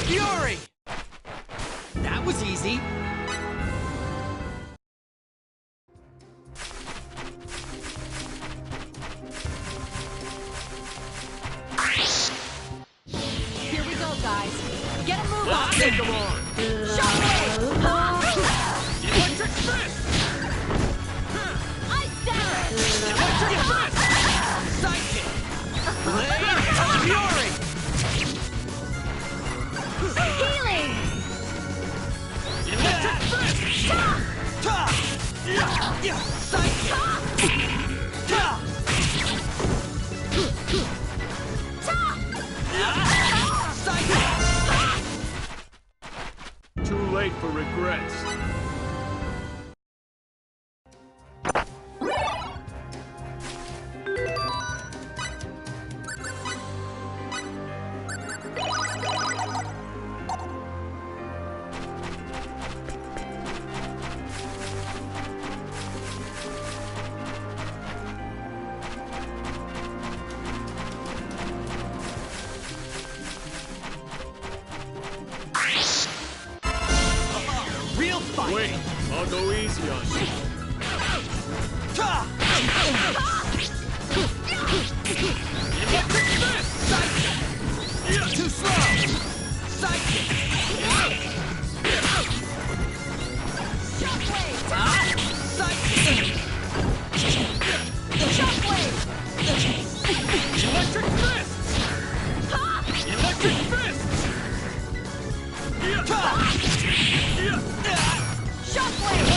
Fury! That was easy. Take him on! Shockwave! Electric fist! Ice Dagger! Electric fist! Sidekick! Blade of Fury! Healing! Electric fist! Sidekick! Too late for regrets. Real fight! Wait, I'll go easy on you. Electric fist! Sidekick! Too slow! Sidekick! Shockwave! Sidekick! Shockwave! Electric fist! Electric fist! Shockwave! Electric fist! Shadow Wave!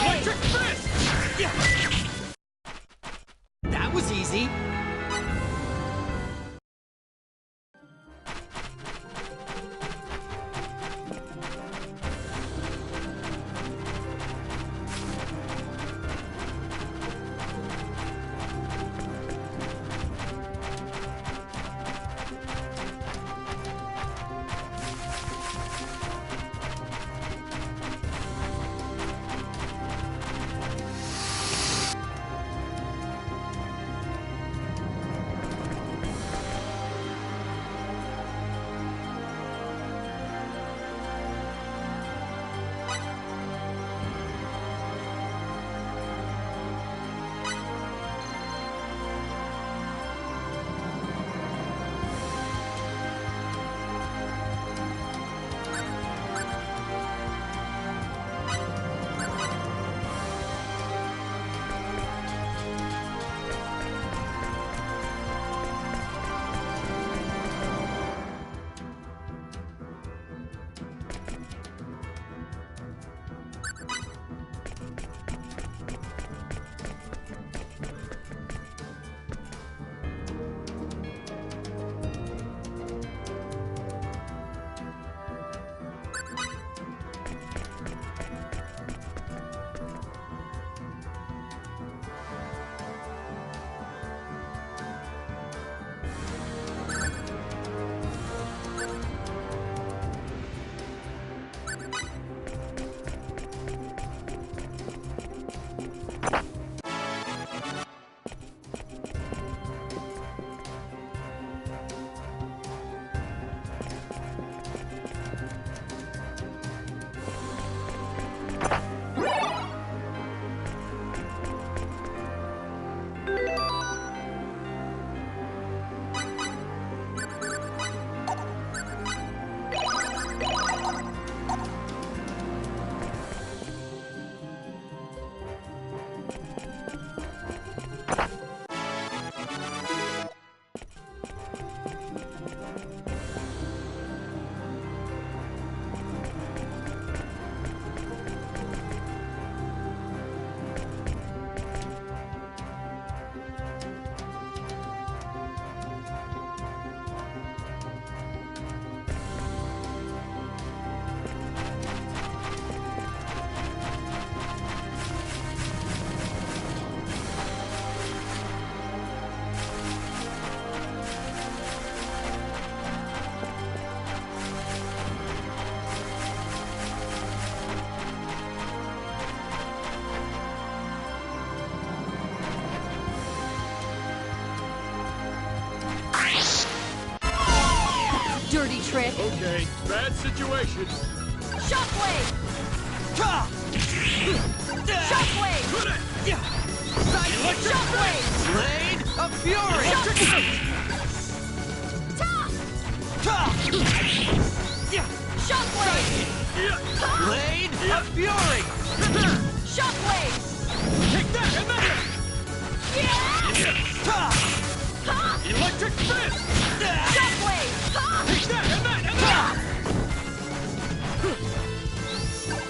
Electric fist! That was easy! Dirty trick. Okay, bad situation. Shockwave! Shockwave! Electric Shockwave! Blade of fury! Shockwave! Blade of fury! Shockwave! Take that and that! Electric fist! Shockwave! Take that and that and that!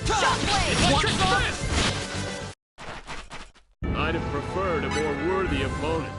Shockwave! Electric fist! I'd have preferred a more worthy opponent.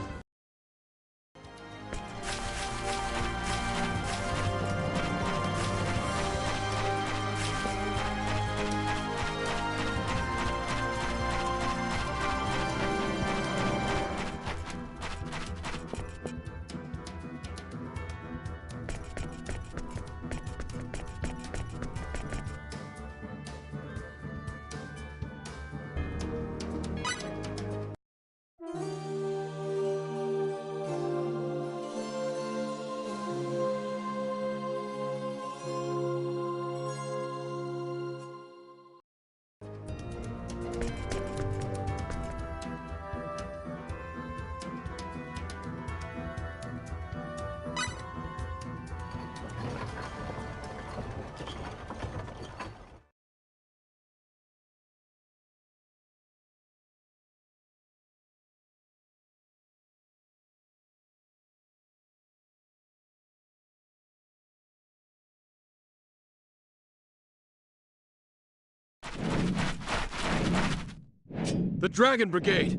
The Dragon Brigade!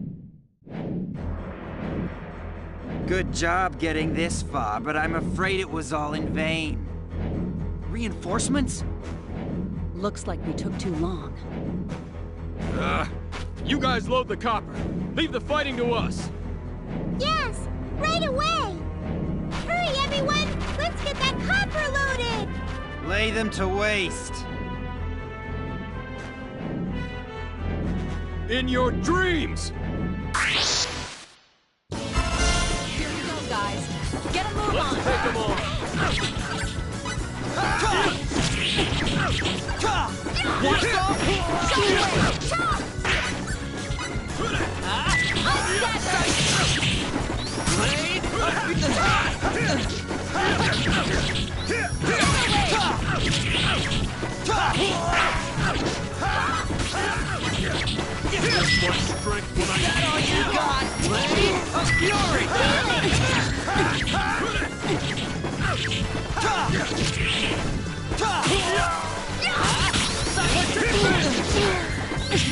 Good job getting this far, but I'm afraid it was all in vain. Reinforcements? Looks like we took too long. You guys load the copper. Leave the fighting to us. Yes, right away! Hurry, everyone! Let's get that copper loaded! Lay them to waste. In your dreams! Here we go, guys. Get a move Let's on! take them on! Once off! Blade This much strength when I That all you got! Blade of fury!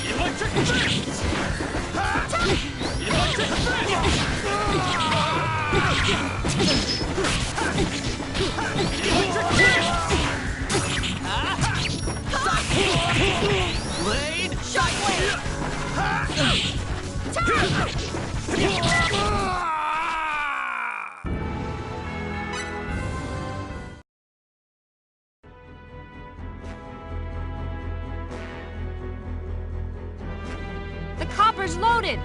Electric fist! Electric Blade Shockwave! The copper's loaded!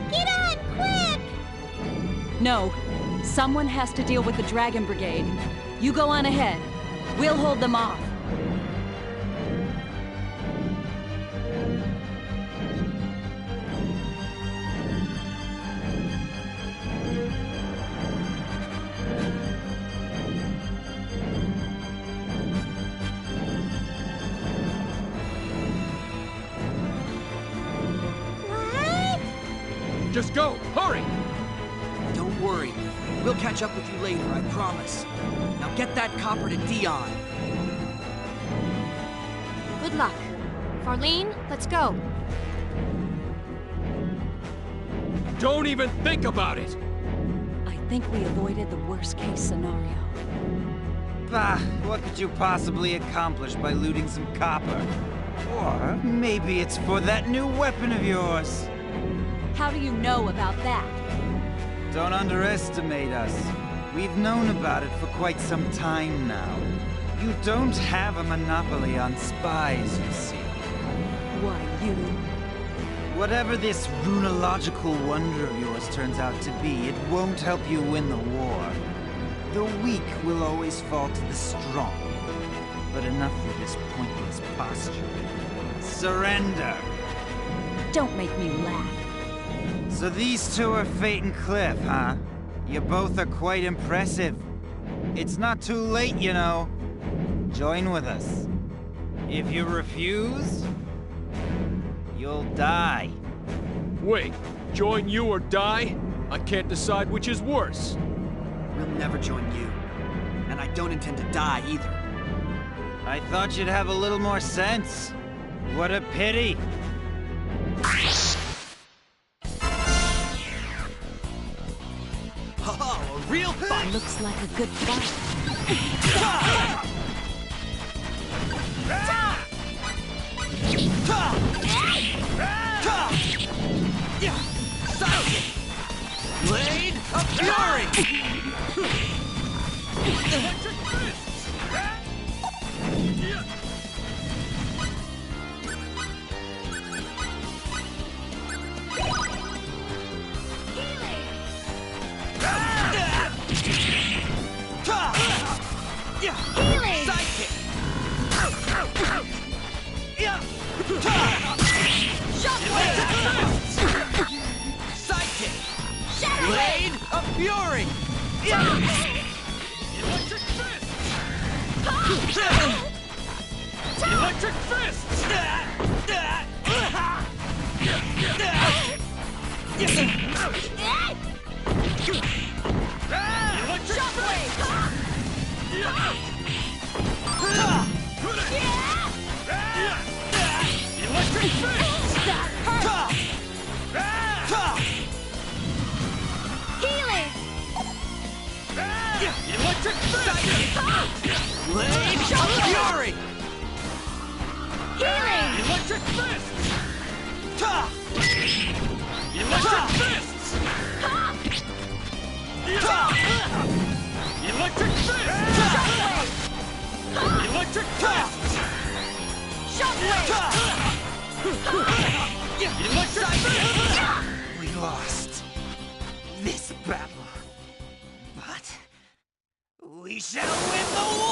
Get on, quick! No. Someone has to deal with the Dragon Brigade. You go on ahead. We'll hold them off. What? Just go! Hurry! Don't worry. We'll catch up with you later, I promise. Now get that copper to Dion. Good luck. Farlene, let's go. Don't even think about it! I think we avoided the worst-case scenario. Bah, what could you possibly accomplish by looting some copper? Or maybe it's for that new weapon of yours. How do you know about that? Don't underestimate us. We've known about it for quite some time now. You don't have a monopoly on spies, you see. Why, you... Whatever this runological wonder of yours turns out to be, it won't help you win the war. The weak will always fall to the strong. But enough with this pointless posturing. Surrender! Don't make me laugh. So these two are Fate and Cliff, huh? You both are quite impressive. It's not too late, you know. Join with us. If you refuse, you'll die. Wait, join you or die? I can't decide which is worse. We'll never join you. And I don't intend to die either. I thought you'd have a little more sense. What a pity. Oh, a real fight! Looks like a good fight. Blade of Fury! Electric fists! Sidekick! Sidekick! Blade of Fury! Electric fists! Electric fists! Electric Electric fists! Healing! Electric fists! Blade of Fury! Healing! Electric fists! Electric fists! Electric fists! Electric fists! Electric fists! We lost this battle. But we shall win the war!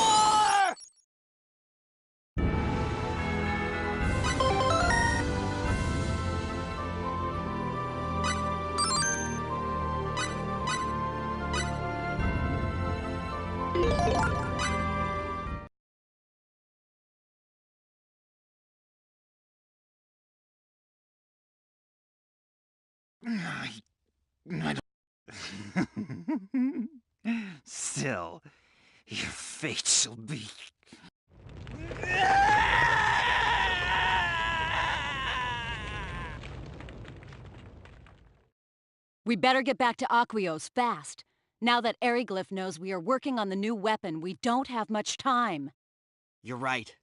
I don't... Still, your fate shall be... We better get back to Aquios fast. Now that Eriglyph knows we are working on the new weapon, we don't have much time. You're right.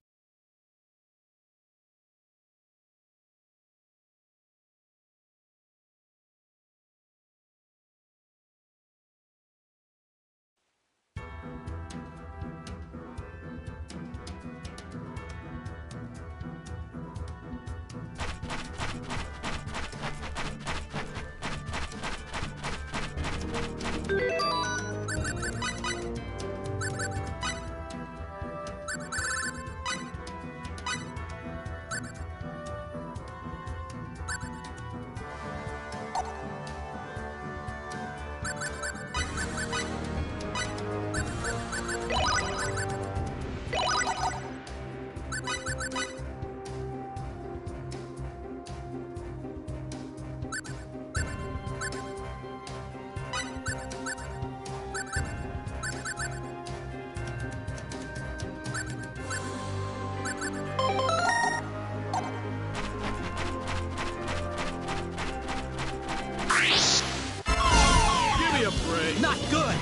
Not good!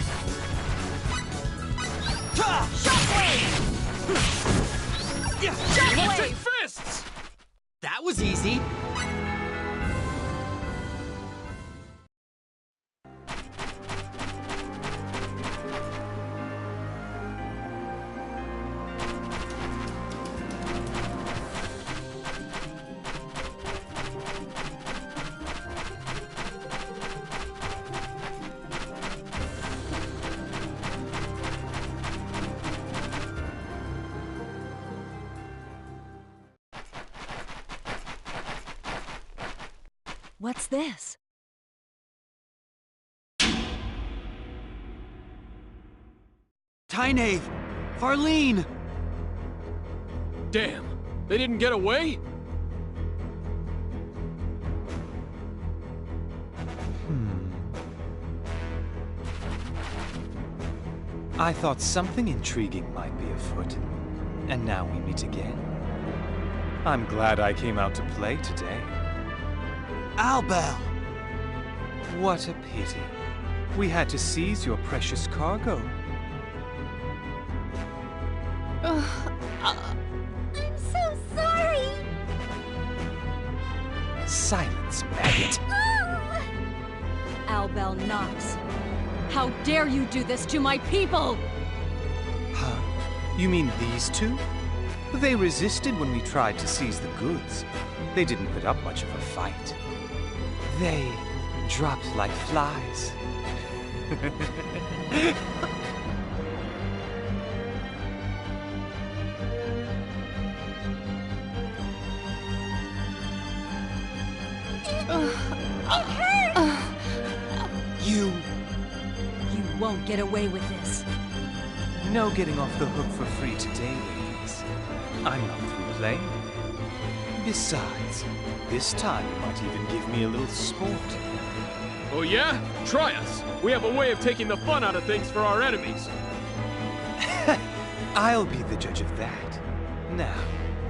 Electric fists! That was easy. What's this? Tynave! Farlene! Damn, they didn't get away? I thought something intriguing might be afoot, and now we meet again. I'm glad I came out to play today. Albel! What a pity. We had to seize your precious cargo. I'm so sorry! Silence, maggot. Oh! Albel Knox. How dare you do this to my people? Huh? You mean these two? They resisted when we tried to seize the goods. They didn't put up much of a fight. They dropped like flies. It hurts! You You won't get away with this. No getting off the hook for free today, ladies. I'm not through playing. Besides, this time you might even give me a little sport. Oh yeah? Try us. We have a way of taking the fun out of things for our enemies. I'll be the judge of that. Now,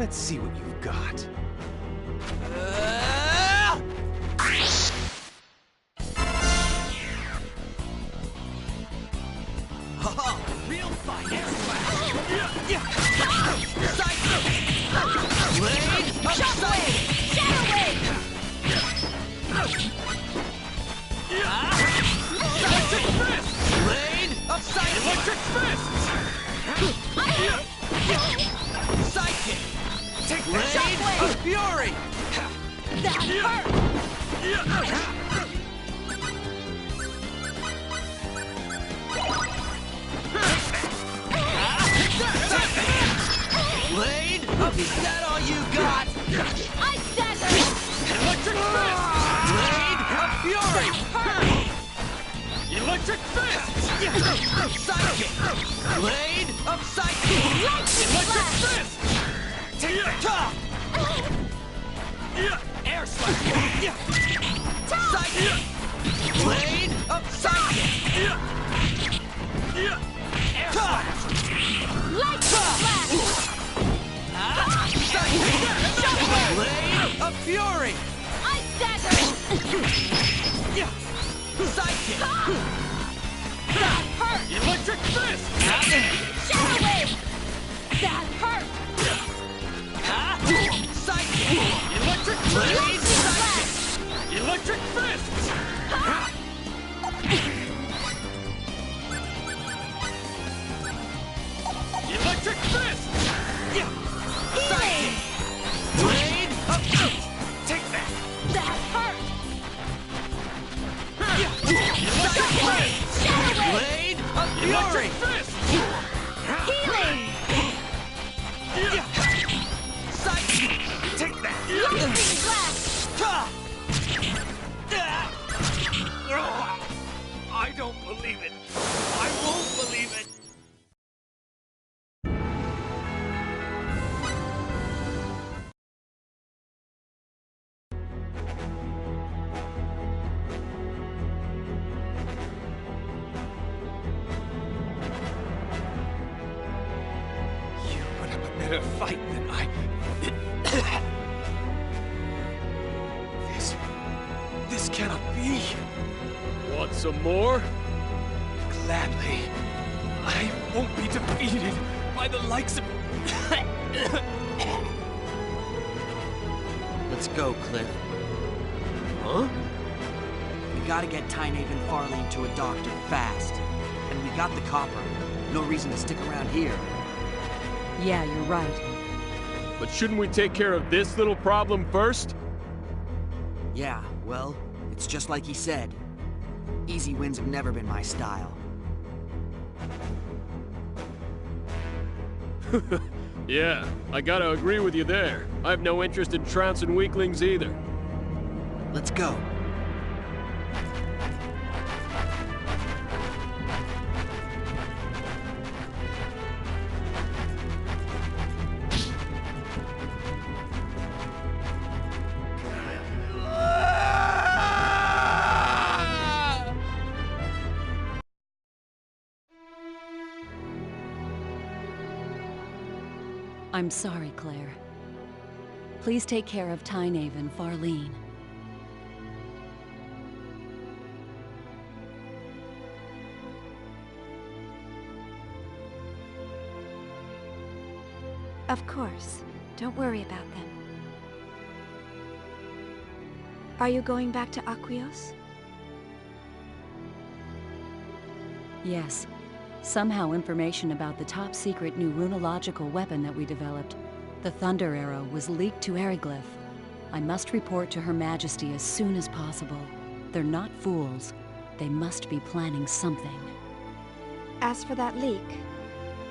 let's see what you've got. Oh, real fight! Blade upside Electric fists! Sidekick! Blade of fury! That hurt! Blade of, is that all you got? I stagger! Electric fist! Blade of fury! Electric fist! Sidekick! Blade of sidekick! Electric fist! Take the top! Air slash! Sidekick! Blade of sidekick! Air slash! Light flash! Sidekick! Blade of fury! I stagger! Sidekick! That hurt! Electric fist! Shadow wave! That hurt! Sidekick! Electric Blade fist! sidekick! Electric fist! Electric fist! Sidekick! Blade of take that! That hurt! Sidekick! Shadow wave! Blade of fury! Electric fist! Healing! Sidekick! Take that! Lightning flash! I don't believe it! I won't believe it! You put up a better fight than I... This cannot be. Want some more? Gladly. I won't be defeated by the likes of... Let's go, Cliff. Huh? We gotta get Tynave and Farlene to a doctor fast. And we got the copper. No reason to stick around here. Yeah, you're right. But shouldn't we take care of this little problem first? Yeah, well, it's just like he said. Easy wins have never been my style. Yeah, I gotta agree with you there. I have no interest in trouncing weaklings either. Let's go. I'm sorry, Claire. Please take care of Tynave and Farlene. Of course. Don't worry about them. Are you going back to Aquios? Yes. Somehow information about the top-secret new runological weapon that we developed, the Thunder Arrow, was leaked to Eriglyph. I must report to Her Majesty as soon as possible. They're not fools. They must be planning something. As for that leak,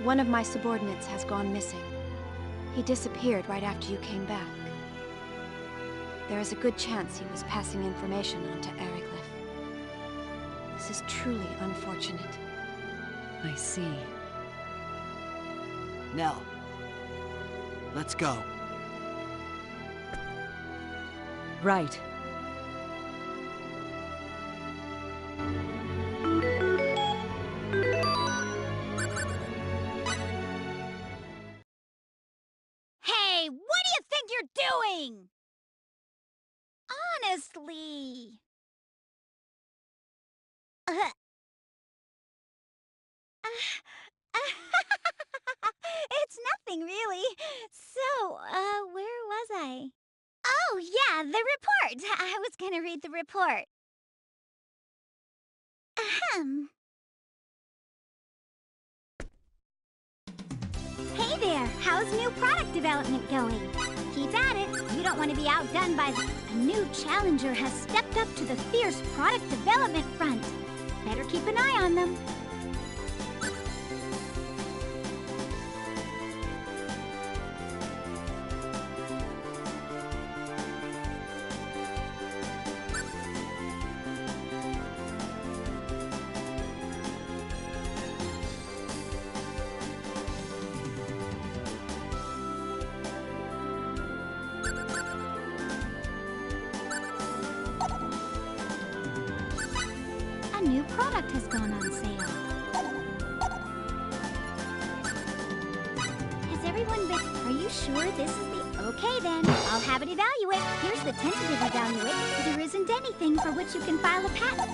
one of my subordinates has gone missing. He disappeared right after you came back. There is a good chance he was passing information on to Eriglyph. This is truly unfortunate. I see. Nell, let's go. Right. Hey, what do you think you're doing? Honestly. It's nothing, really. So, where was I? Oh, yeah, the report. I was gonna read the report. Ahem. Hey there, how's new product development going? Keep at it. You don't want to be outdone by A new challenger has stepped up to the fierce product development front. Better keep an eye on them. A new product has gone on sale. Has everyone been... Are you sure this is the... Okay then, I'll have it evaluate. Here's the tentative evaluate. There isn't anything for which you can file a patent.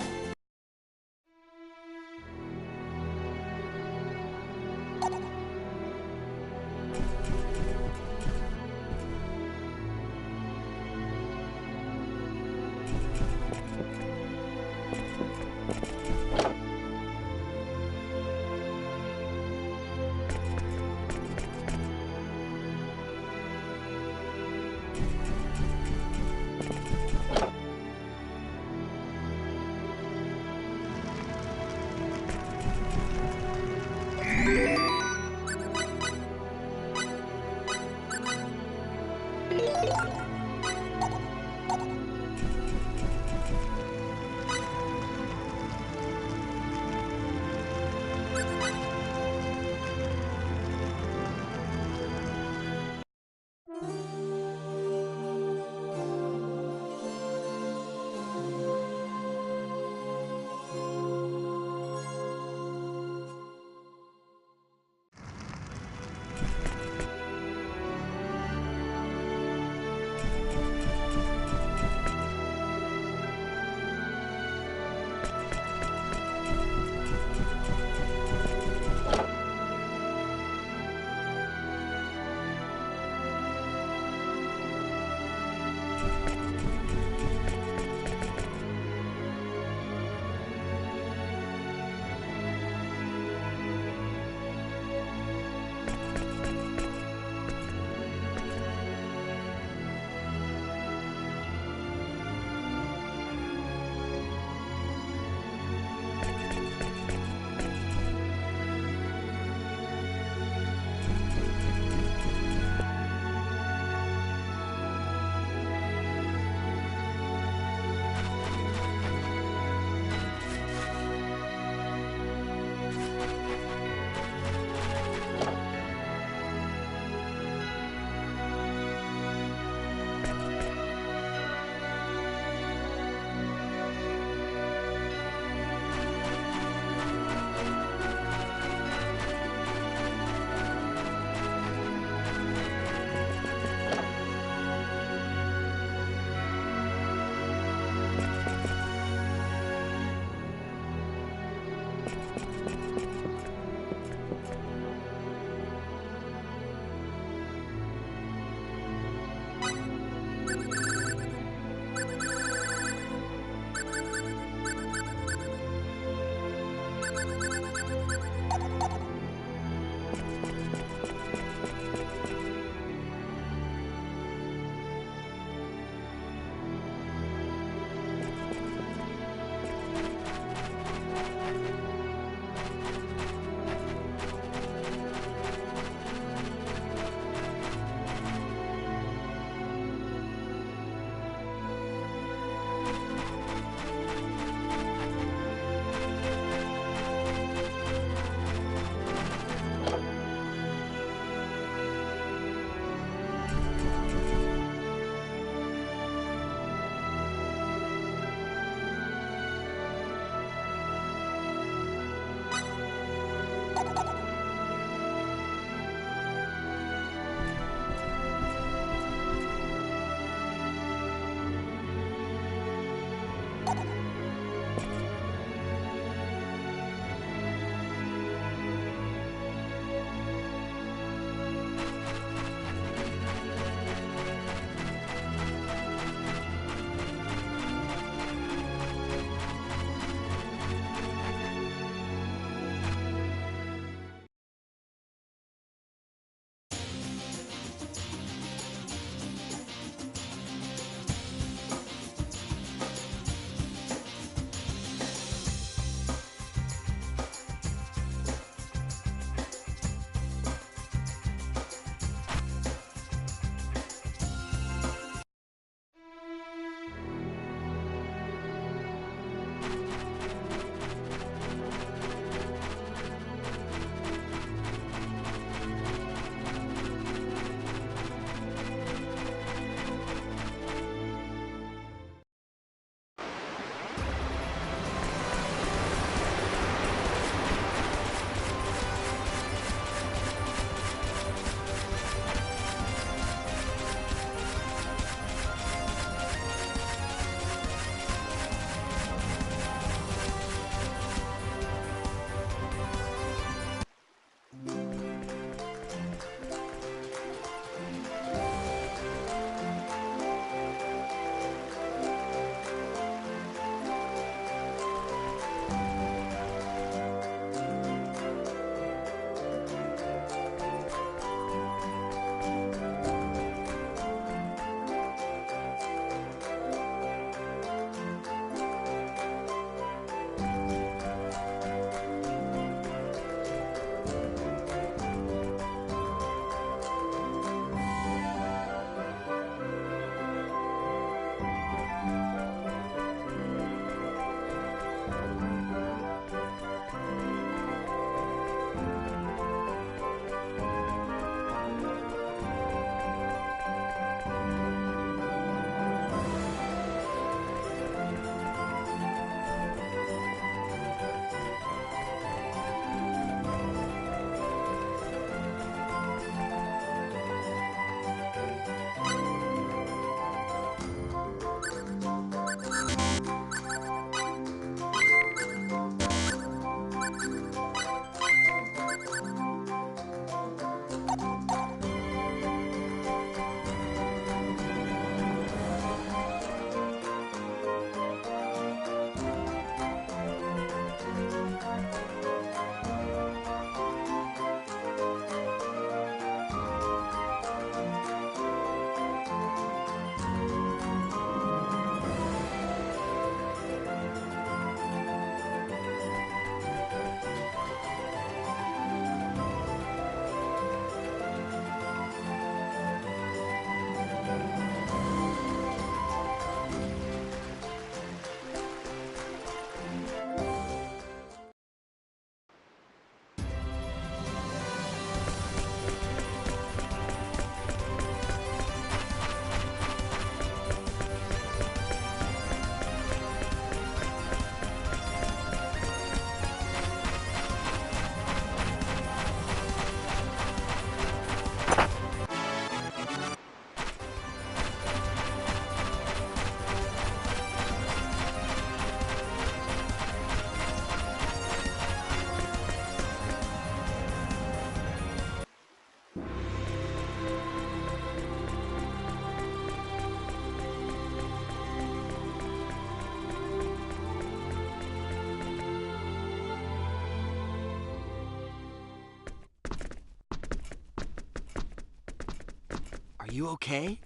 Are you okay?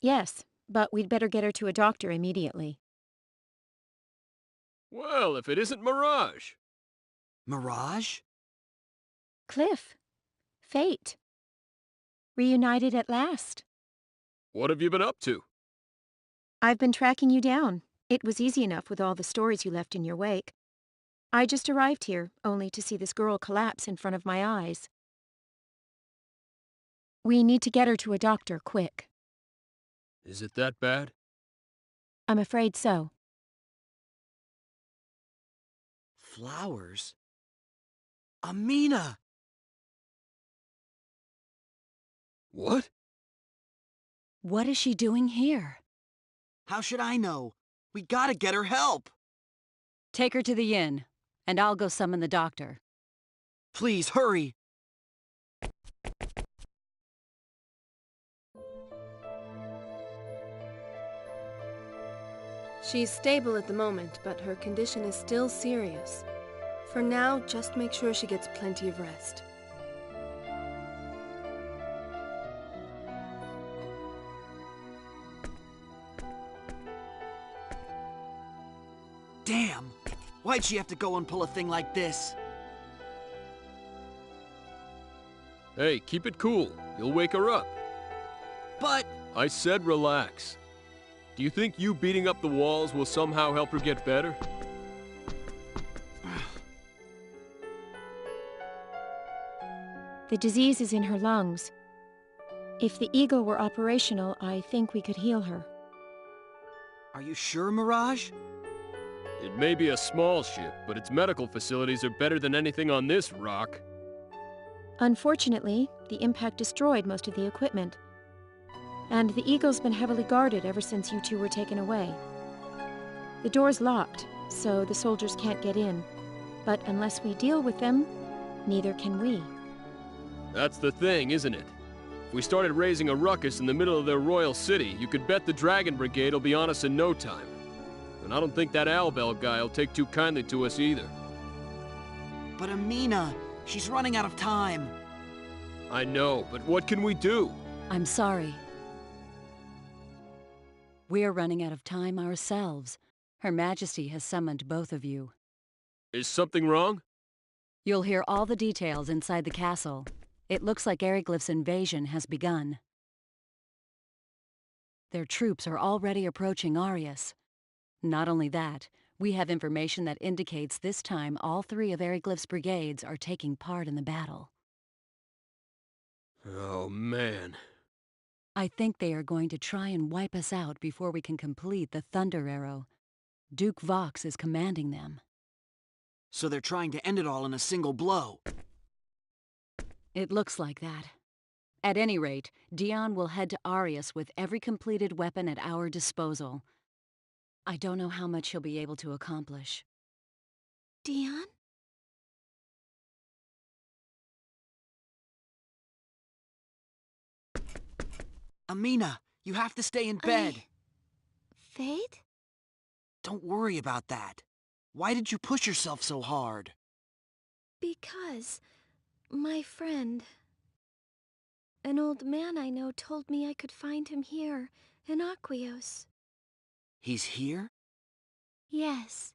Yes, but we'd better get her to a doctor immediately. Well, if it isn't Mirage. Mirage? Cliff. Fate. Reunited at last. What have you been up to? I've been tracking you down. It was easy enough with all the stories you left in your wake. I just arrived here, only to see this girl collapse in front of my eyes. We need to get her to a doctor, quick. Is it that bad? I'm afraid so. Flowers? Amina! What? What is she doing here? How should I know? We gotta get her help! Take her to the inn, and I'll go summon the doctor. Please, hurry! She's stable at the moment, but her condition is still serious. For now, just make sure she gets plenty of rest. Damn! Why'd she have to go and pull a thing like this? Hey, keep it cool. You'll wake her up. But... I said relax. Do you think you beating up the walls will somehow help her get better? The disease is in her lungs. If the eagle were operational, I think we could heal her. Are you sure, Mirage? It may be a small ship, but its medical facilities are better than anything on this rock. Unfortunately, the impact destroyed most of the equipment. And the eagle's been heavily guarded ever since you two were taken away. The door's locked, so the soldiers can't get in. But unless we deal with them, neither can we. That's the thing, isn't it? If we started raising a ruckus in the middle of their royal city, you could bet the Dragon Brigade will be on us in no time. And I don't think that Owlbell guy will take too kindly to us either. But Amina, she's running out of time. I know, but what can we do? I'm sorry. We're running out of time ourselves. Her Majesty has summoned both of you. Is something wrong? You'll hear all the details inside the castle. It looks like Ariglyph's invasion has begun. Their troops are already approaching Arius. Not only that, we have information that indicates this time all 3 of Ariglyph's brigades are taking part in the battle. Oh, man. I think they are going to try and wipe us out before we can complete the Thunder Arrow. Duke Vox is commanding them. So they're trying to end it all in a single blow. It looks like that. At any rate, Dion will head to Arius with every completed weapon at our disposal. I don't know how much he'll be able to accomplish. Dion? Amina, you have to stay in bed. Fate? Don't worry about that. Why did you push yourself so hard? Because my friend, an old man I know, told me I could find him here in Aquios. He's here? Yes.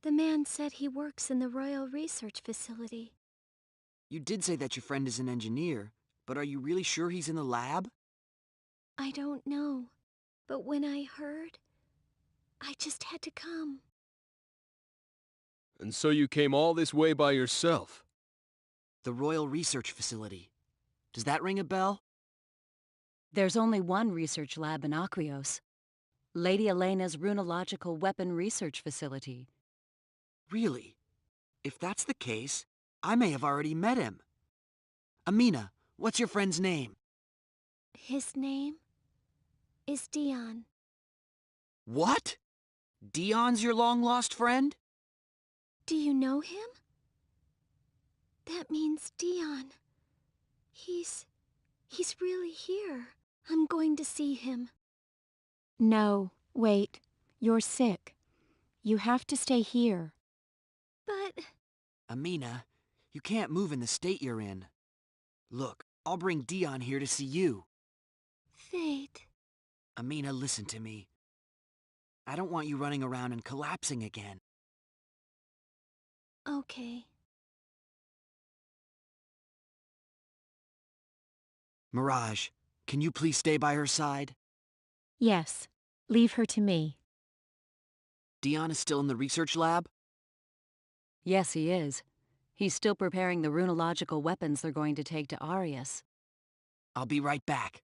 The man said he works in the Royal Research Facility. You did say that your friend is an engineer, but are you really sure he's in the lab? I don't know, but when I heard, I just had to come. And so you came all this way by yourself? The Royal Research Facility. Does that ring a bell? There's only one research lab in Aquios. Lady Elena's Runological Weapon Research Facility. Really? If that's the case, I may have already met him. Amina, what's your friend's name? His name is Dion. What? Dion's your long-lost friend? Do you know him? That means Dion. He's really here. I'm going to see him. No, wait. You're sick. You have to stay here. But... Amina, you can't move in the state you're in. Look, I'll bring Dion here to see you. Fate. Amina, listen to me. I don't want you running around and collapsing again. Okay. Mirage, can you please stay by her side? Yes. Leave her to me. Dion is still in the research lab? Yes, he is. He's still preparing the runological weapons they're going to take to Arius. I'll be right back.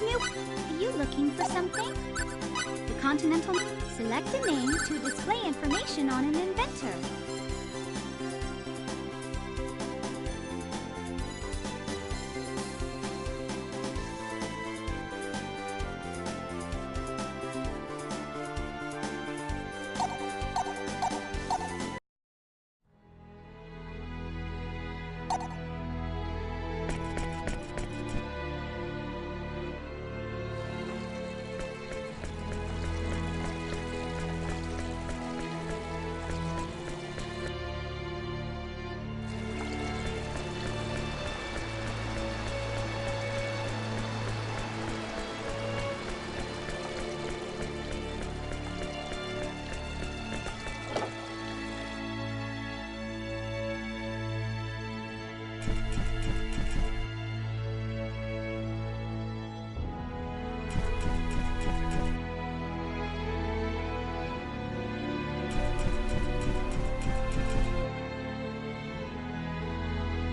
new... Are you looking for something? The Continental... Select a name to display information on an inventor.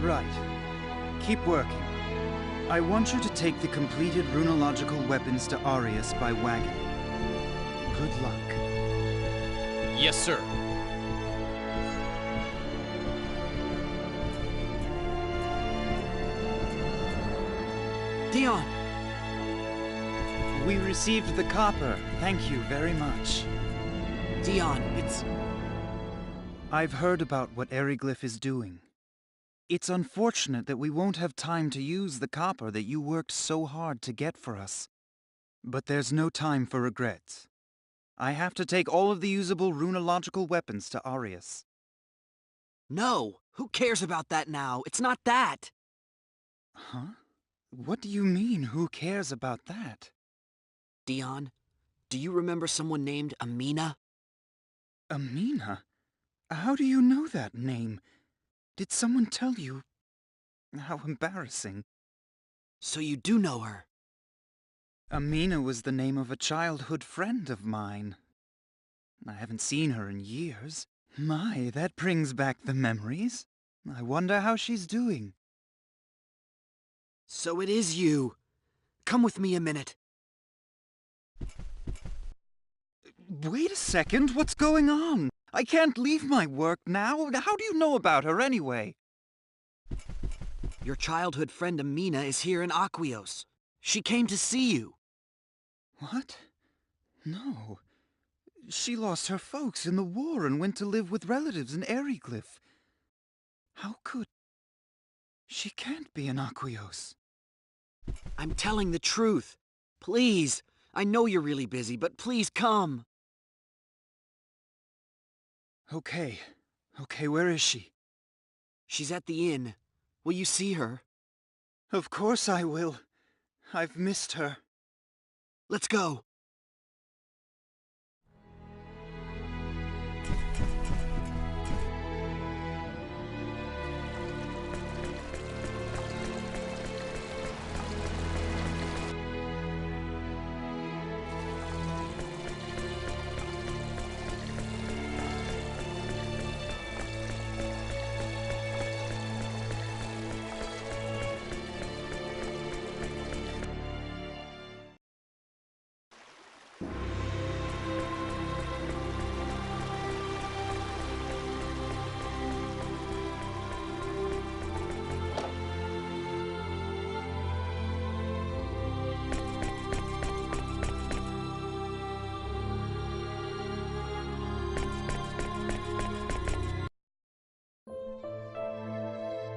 Right. Keep working. I want you to take the completed runological weapons to Arius by wagon. Good luck. Yes, sir. Dion! We received the copper. Thank you very much. Dion, it's... I've heard about what Eriglyph is doing. It's unfortunate that we won't have time to use the copper that you worked so hard to get for us. But there's no time for regrets. I have to take all of the usable runological weapons to Arius. No! Who cares about that now? It's not that! Huh? What do you mean, who cares about that? Dion, do you remember someone named Amina? Amina? How do you know that name? Did someone tell you? How embarrassing. So you do know her? Amina was the name of a childhood friend of mine. I haven't seen her in years. My, that brings back the memories. I wonder how she's doing. So it is you. Come with me a minute. Wait a second, what's going on? I can't leave my work now. How do you know about her anyway? Your childhood friend Amina is here in Aquios. She came to see you. What? No. She lost her folks in the war and went to live with relatives in Eriglyph. How could... She can't be in Aquios. I'm telling the truth. Please. I know you're really busy, but please come. Okay. Okay, where is she? She's at the inn. Will you see her? Of course I will. I've missed her. Let's go.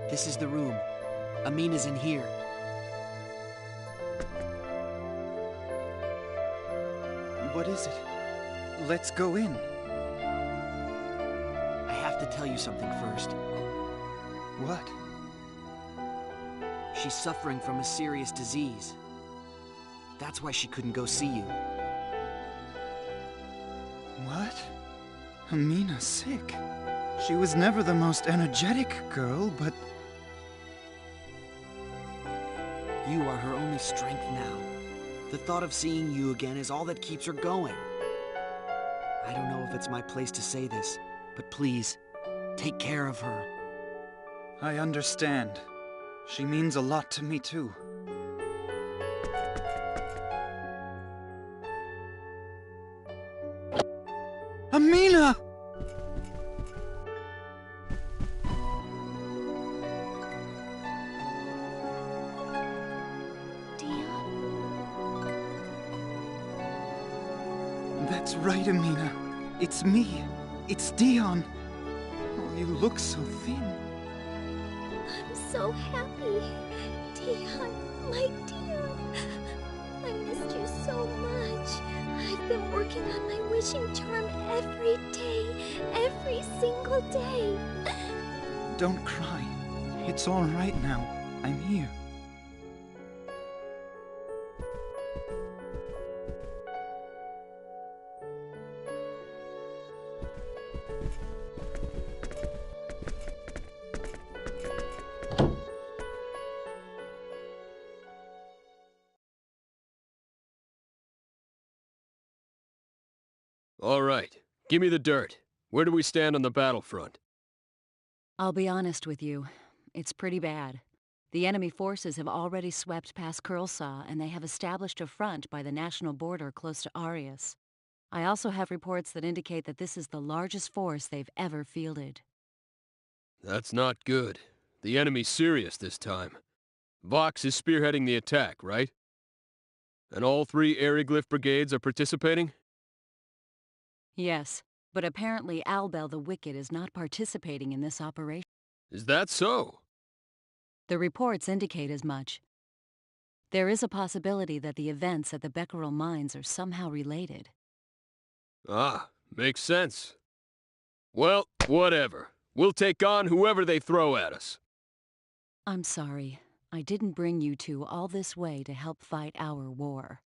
This is the room. Amina's in here. What is it? Let's go in. I have to tell you something first. What? She's suffering from a serious disease. That's why she couldn't go see you. What? Amina's sick. She was never the most energetic girl, but... You are her only strength now. The thought of seeing you again is all that keeps her going. I don't know if it's my place to say this, but please, take care of her. I understand. She means a lot to me, too. Amina! That's right, Amina. It's me. It's Dion. Oh, you look so thin. I'm so happy. Dion, my Dion. I missed you so much. I've been working on my wishing charm every day, every single day. Don't cry. It's all right now. I'm here. All right, give me the dirt. Where do we stand on the battlefront? I'll be honest with you. It's pretty bad. The enemy forces have already swept past Curlsaw, and they have established a front by the national border close to Arius. I also have reports that indicate that this is the largest force they've ever fielded. That's not good. The enemy's serious this time. Vox is spearheading the attack, right? And all 3 Aeroglyph brigades are participating? Yes, but apparently Albel the Wicked is not participating in this operation. Is that so? The reports indicate as much. There is a possibility that the events at the Becquerel mines are somehow related. Ah, makes sense. Well, whatever. We'll take on whoever they throw at us. I'm sorry. I didn't bring you two all this way to help fight our war.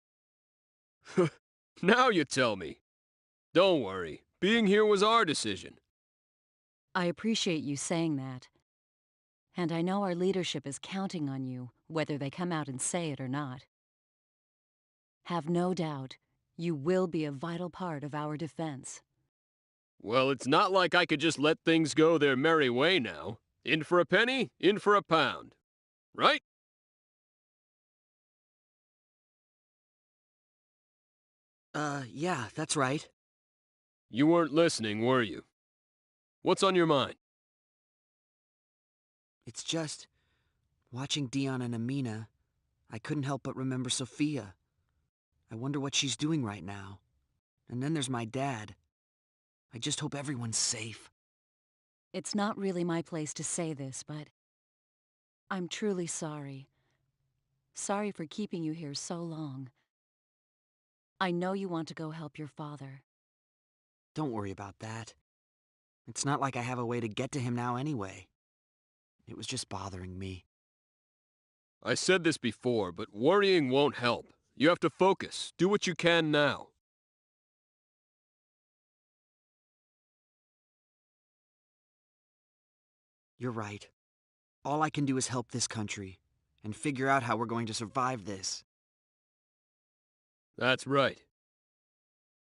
Now you tell me. Don't worry. Being here was our decision. I appreciate you saying that. And I know our leadership is counting on you, whether they come out and say it or not. Have no doubt, you will be a vital part of our defense. Well, it's not like I could just let things go their merry way now. In for a penny, in for a pound. Right? Yeah, that's right. You weren't listening, were you? What's on your mind? It's just, watching Dion and Amina, I couldn't help but remember Sophia. I wonder what she's doing right now. And then there's my dad. I just hope everyone's safe. It's not really my place to say this, but I'm truly sorry. Sorry for keeping you here so long. I know you want to go help your father. Don't worry about that. It's not like I have a way to get to him now anyway. It was just bothering me. I said this before, but worrying won't help. You have to focus. Do what you can now. You're right. All I can do is help this country, and figure out how we're going to survive this. That's right.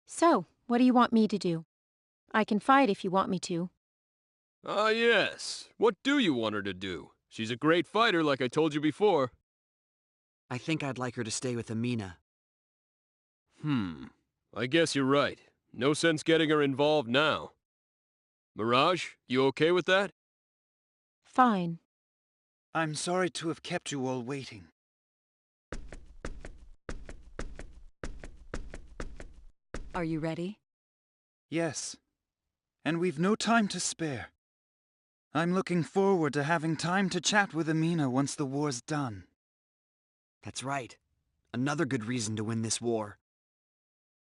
So, what do you want me to do? I can fight if you want me to. Ah, yes. What do you want her to do? She's a great fighter, like I told you before. I think I'd like her to stay with Amina. I guess you're right. No sense getting her involved now. Mirage, you okay with that? Fine. I'm sorry to have kept you all waiting. Are you ready? Yes. And we've no time to spare. I'm looking forward to having time to chat with Amina once the war's done. That's right. Another good reason to win this war.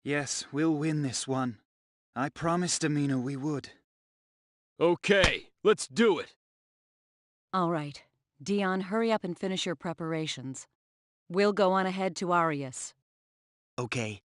Yes, we'll win this one. I promised Amina we would. Okay, let's do it. All right. Dion, hurry up and finish your preparations. We'll go on ahead to Arius. Okay.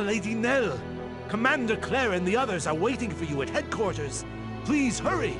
Lady Nell. Commander Claire and the others are waiting for you at headquarters. Please hurry.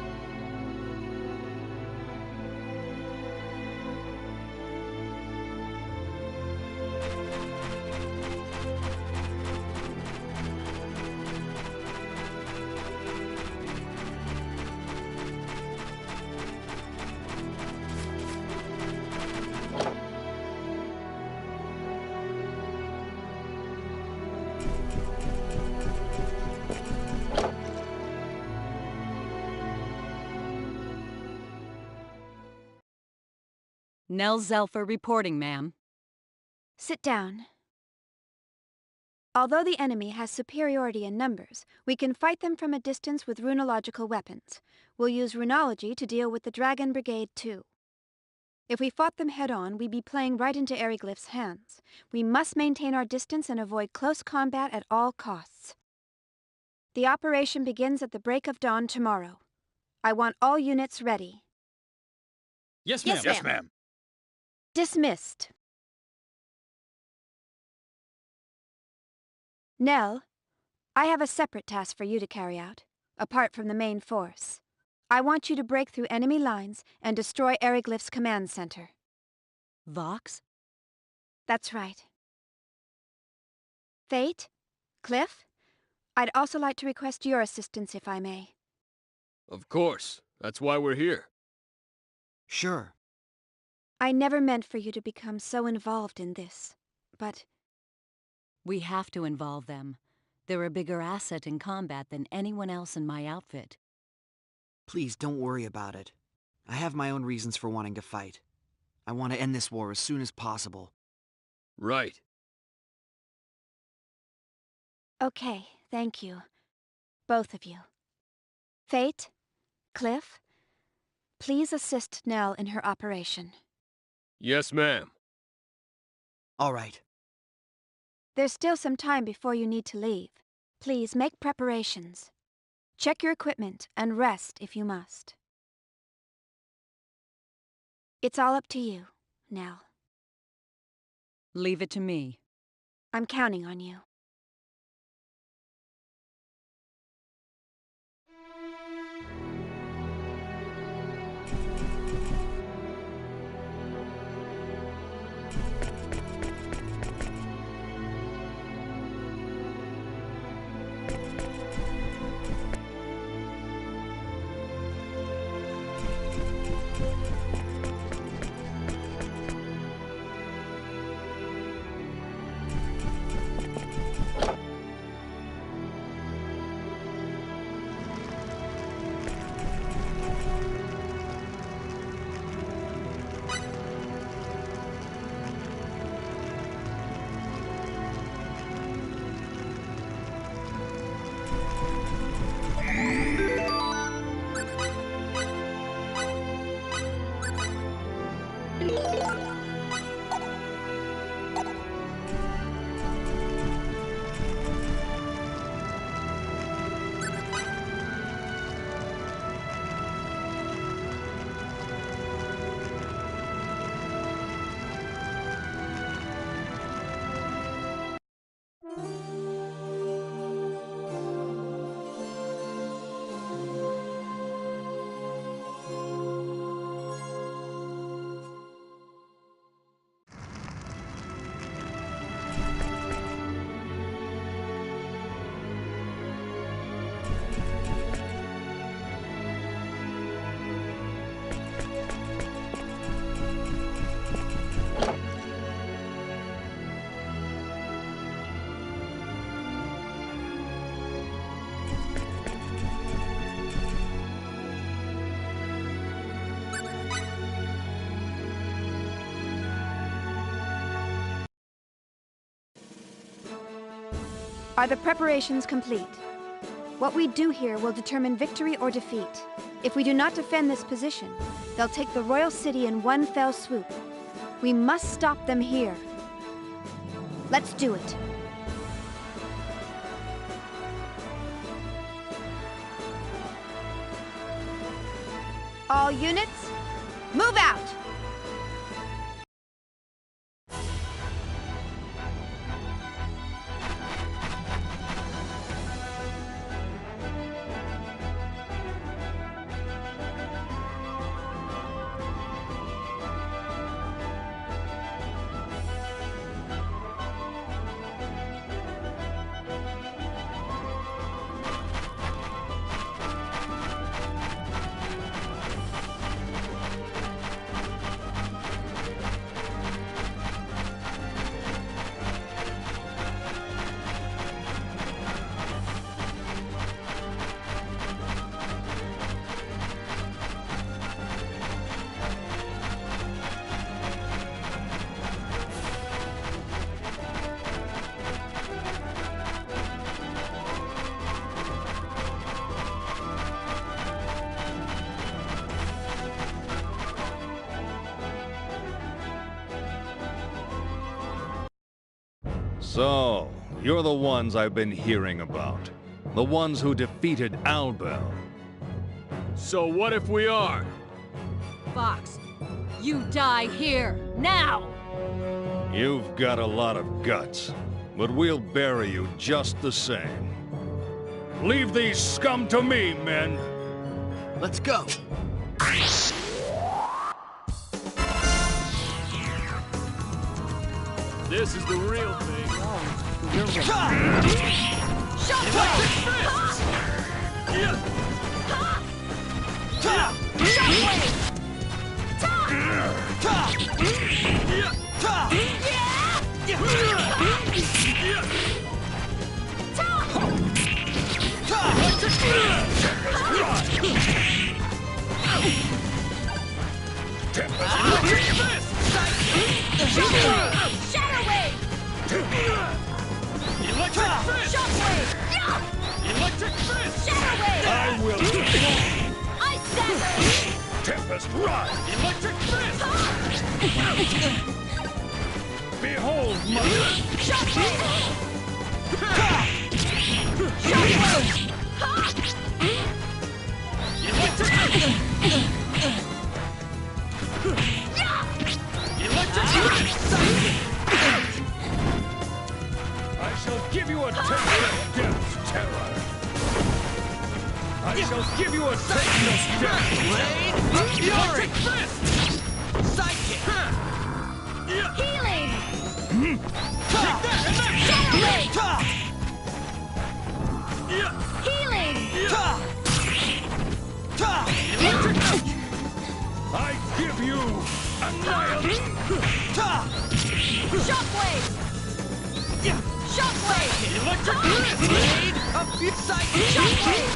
Nell Zelfer reporting, ma'am. Sit down. Although the enemy has superiority in numbers, we can fight them from a distance with runological weapons. We'll use runology to deal with the Dragon Brigade, too. If we fought them head-on, we'd be playing right into Eriglyph's hands. We must maintain our distance and avoid close combat at all costs. The operation begins at the break of dawn tomorrow. I want all units ready. Yes, ma'am. Yes, ma'am. Dismissed. Nell, I have a separate task for you to carry out, apart from the main force. I want you to break through enemy lines and destroy Eriglyph's command center. Vox? That's right. Fate? Cliff? I'd also like to request your assistance, if I may. Of course. That's why we're here. Sure. I never meant for you to become so involved in this, but... We have to involve them. They're a bigger asset in combat than anyone else in my outfit. Please don't worry about it. I have my own reasons for wanting to fight. I want to end this war as soon as possible. Right. Okay, thank you. Both of you. Fate? Cliff? Please assist Nell in her operation. Yes, ma'am. All right. There's still some time before you need to leave. Please make preparations. Check your equipment and rest if you must. It's all up to you, Nell. Leave it to me. I'm counting on you. Are the preparations complete? What we do here will determine victory or defeat. If we do not defend this position, they'll take the royal city in one fell swoop. We must stop them here. Let's do it. All units, move out! So, you're the ones I've been hearing about. The ones who defeated Albel. So what if we are? Fox, you die here, now! You've got a lot of guts, but we'll bury you just the same. Leave these scum to me, men! Let's go! This is the real thing. You're ready. Electric fists! Electric fist! I will... I said Tempest, run! Electric fist! Behold, mother! I shall give you a taste of death's terror! I shall give you a taste of death's Blade of Fury! fist! Sidekick! healing! Take that and that! Healing! I give you annihilation! Shockwave! Shockwave! Electric fist! Blade of Fury! Sidekick! Shockwave!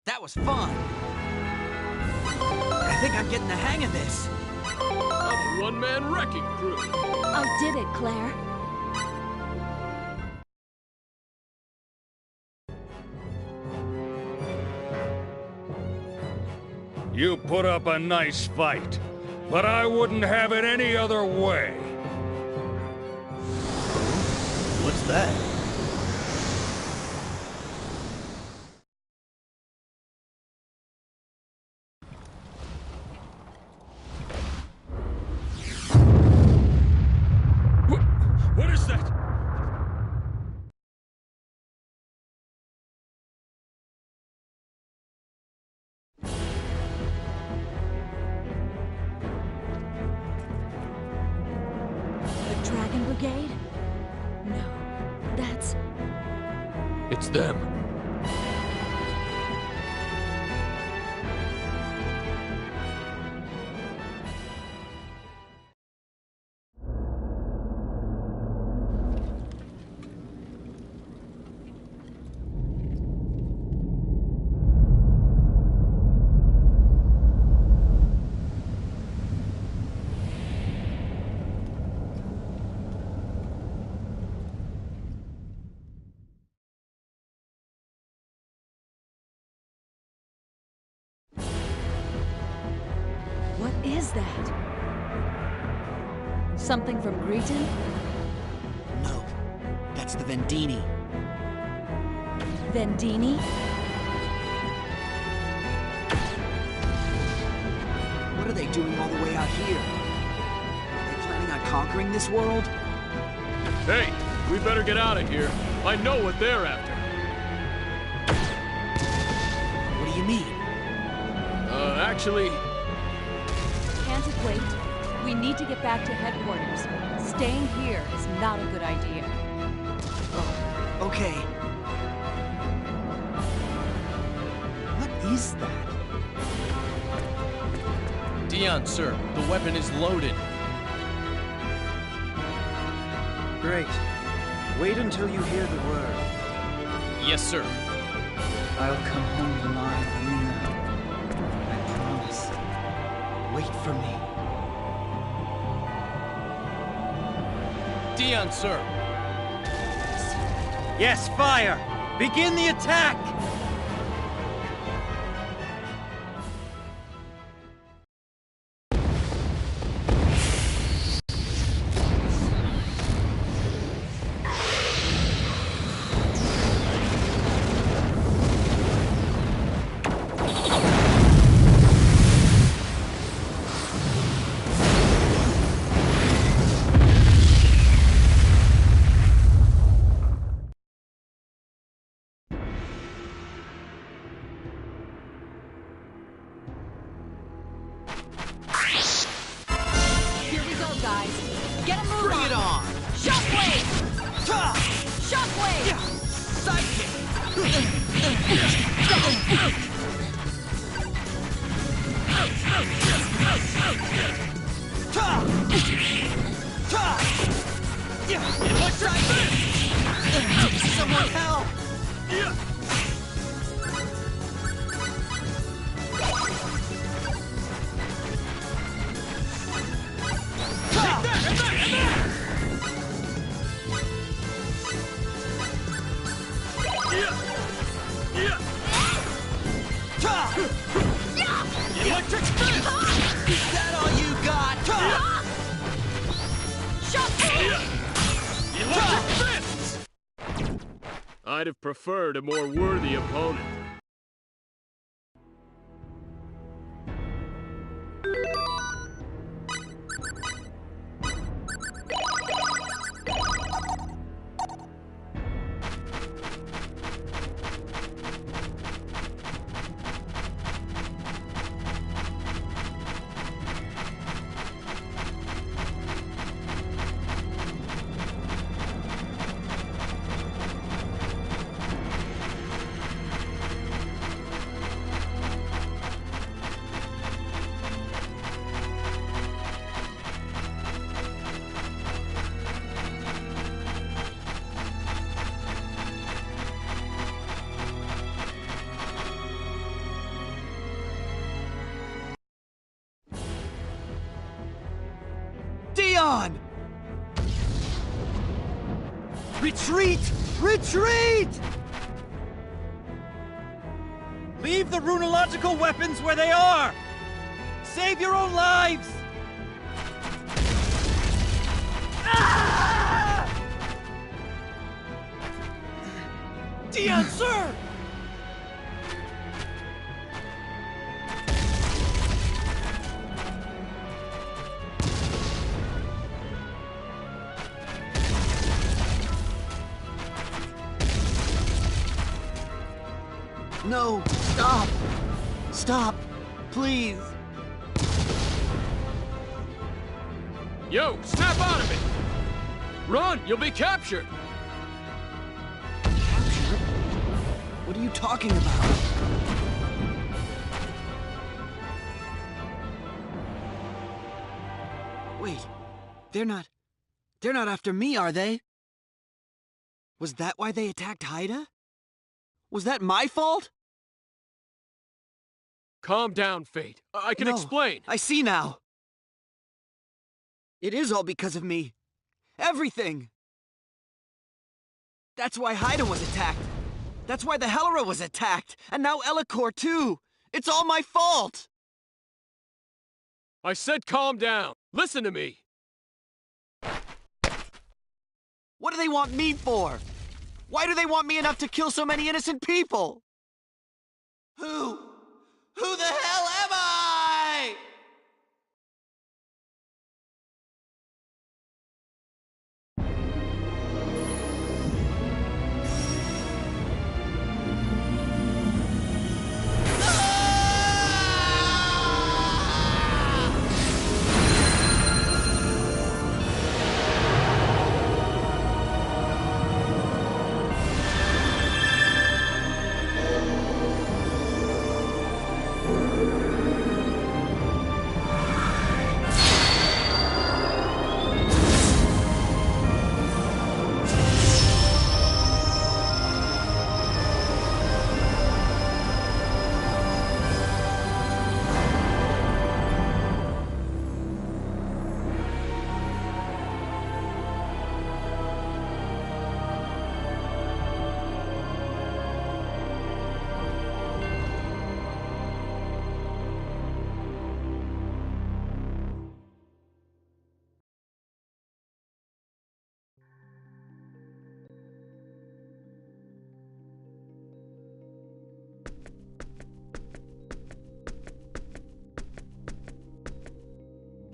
That was fun! I think I'm getting the hang of this. I'm a one-man wrecking crew. Outdid it, Claire. You put up a nice fight, but I wouldn't have it any other way. What's that? What is that? The Dragon Brigade? No, that's... It's them. What is that? Something from Greeton? No, that's the Vendini. Vendini? What are they doing all the way out here? Are they planning on conquering this world? Hey, we better get out of here. I know what they're after. What do you mean? Actually... Can't it wait? We need to get back to headquarters. Staying here is not a good idea. Oh, okay. What is that? Dion, sir, the weapon is loaded. Great. Wait until you hear the word. Yes, sir. I'll come home alive, Alina. I promise. Wait for me. Dion, sir. Yes, fire! Begin the attack! Shockwave! Sidekick! Electric fist! Someone help! Electric fist! Is that all you got? Electric fists! I'd have preferred a more worthy opponent. Dion! Retreat! Retreat! Leave the runological weapons where they are! Save your own lives! Ah! Dion, sir! No, stop! Stop, please! Yo, snap out of it! Run, you'll be captured! Capture? What are you talking about? Wait, they're not after me, are they? Was that why they attacked Haida? Was that my fault? Calm down, Fate. I can No, explain. I see now. It is all because of me. Everything! That's why Haida was attacked. That's why the Hellera was attacked. And now Elikor, too. It's all my fault! I said calm down. Listen to me. What do they want me for? Why do they want me enough to kill so many innocent people? Who the hell am I?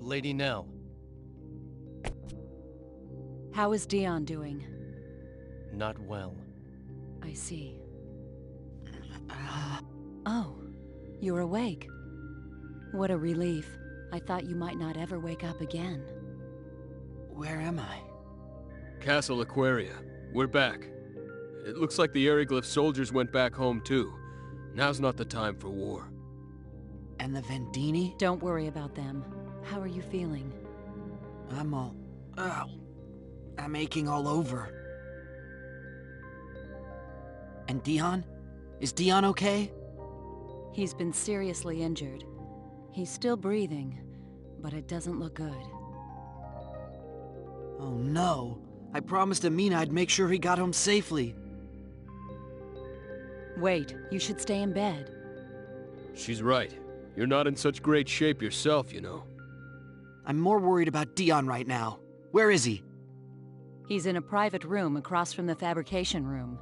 Lady Nell. How is Dion doing? Not well. I see. Oh, you're awake. What a relief. I thought you might not ever wake up again. Where am I? Castle Aquaria. We're back. It looks like the Eriglyph soldiers went back home too. Now's not the time for war. And the Vendini? Don't worry about them. How are you feeling? I'm aching all over. And Dion? Is Dion okay? He's been seriously injured. He's still breathing, but it doesn't look good. Oh no. I promised Amina I'd make sure he got home safely. Wait, you should stay in bed. She's right. You're not in such great shape yourself, you know. I'm more worried about Dion right now. Where is he? He's in a private room across from the fabrication room.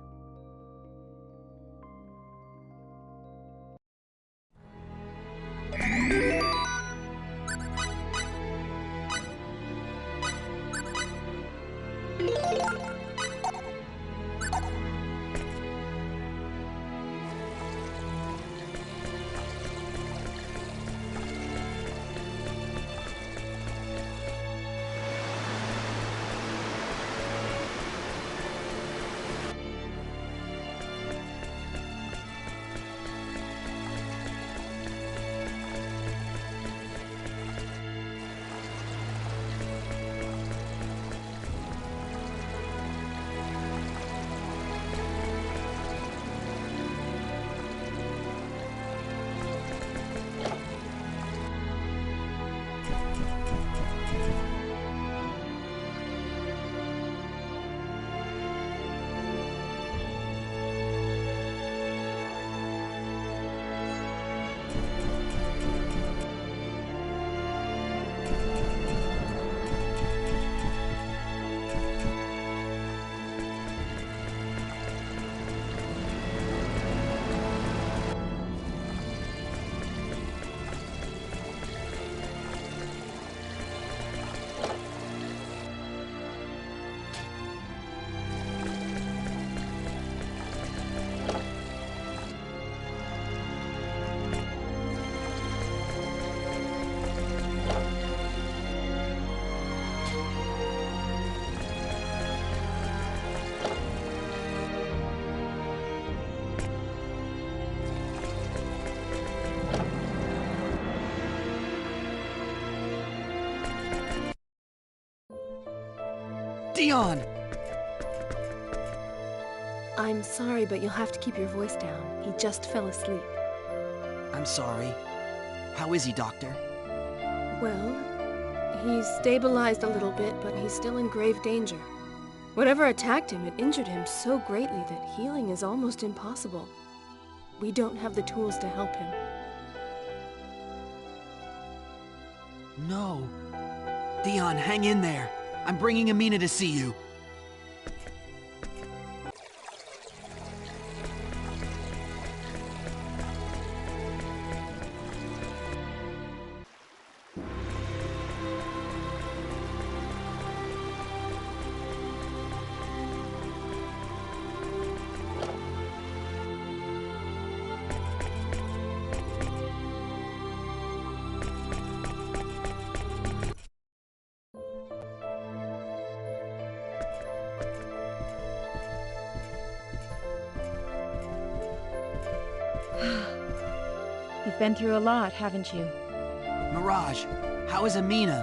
Dion! I'm sorry, but you'll have to keep your voice down. He just fell asleep. I'm sorry. How is he, Doctor? Well, he's stabilized a little bit, but he's still in grave danger. Whatever attacked him, it injured him so greatly that healing is almost impossible. We don't have the tools to help him. No. Dion, hang in there. I'm bringing Amina to see you. You've been through a lot, haven't you? Mirage, how is Amina?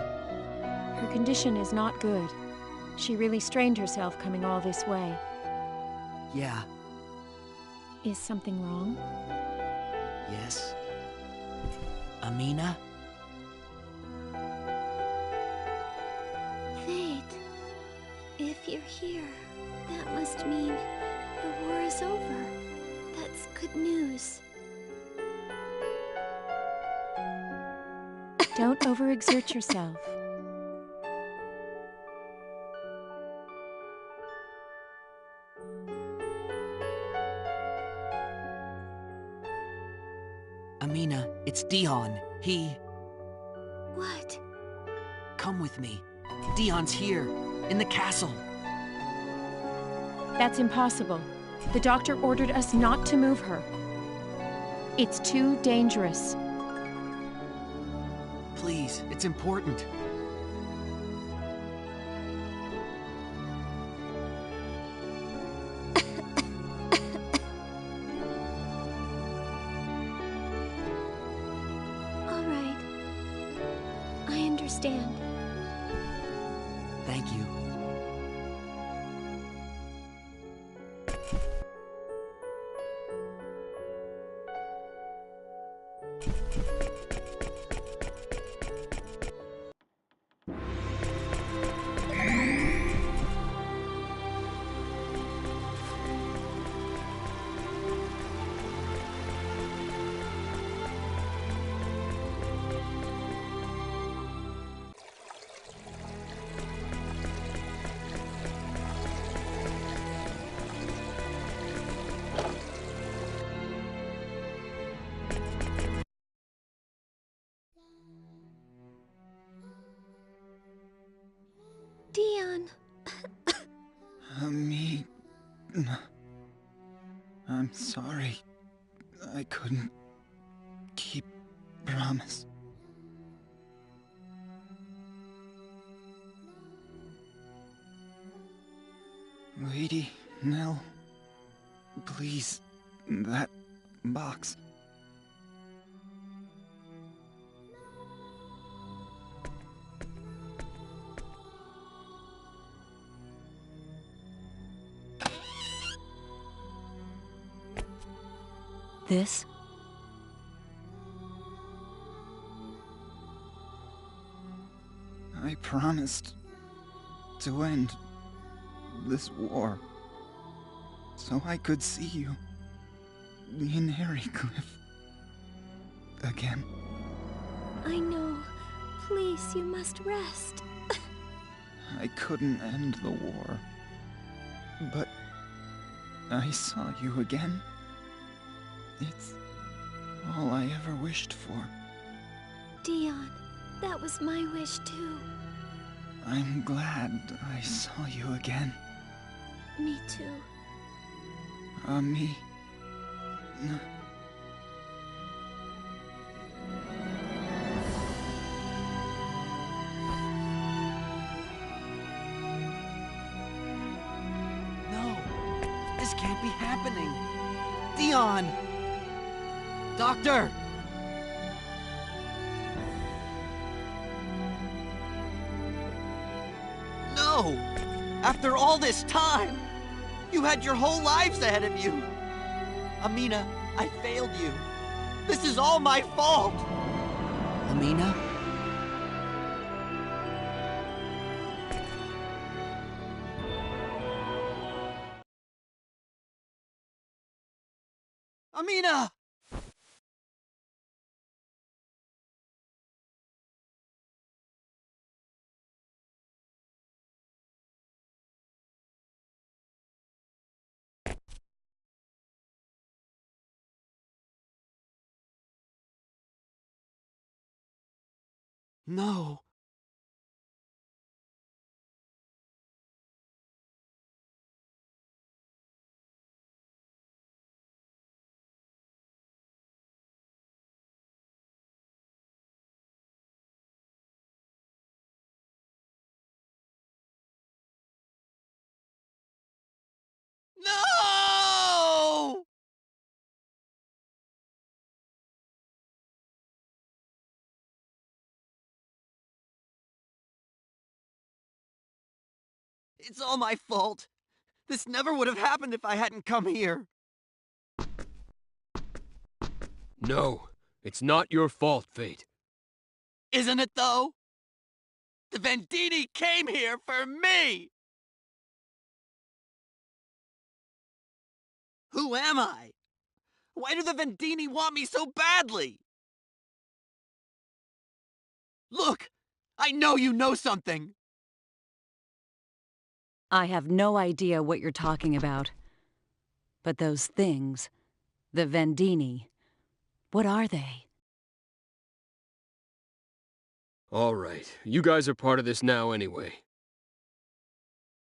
Her condition is not good. She really strained herself coming all this way. Yeah. Is something wrong? Yes. Amina? Fate, if you're here, that must mean the war is over. That's good news. Don't overexert yourself. Amina, it's Dion. He... What? Come with me. Dion's here, in the castle. That's impossible. The doctor ordered us not to move her. It's too dangerous. Please, it's important. understand. Thank you. Dion. I'm sorry. I couldn't keep promise. Lady Nell, please, that box. This? I promised to end this war so I could see you in Herrycliff again. I know. Please, you must rest. I couldn't end the war, but I saw you again. It's all I ever wished for. Dion, that was my wish too. I'm glad I saw you again. Me too. Me. No, this can't be happening. Dion! Doctor! No! After all this time! You had your whole lives ahead of you! Amina, I failed you. This is all my fault! Amina? Amina! No. No! It's all my fault. This never would have happened if I hadn't come here. No, it's not your fault, Fate. Isn't it, though? The Vendini came here for me! Who am I? Why do the Vendini want me so badly? Look! I know you know something! I have no idea what you're talking about. But those things, the Vendini, what are they? All right, you guys are part of this now anyway.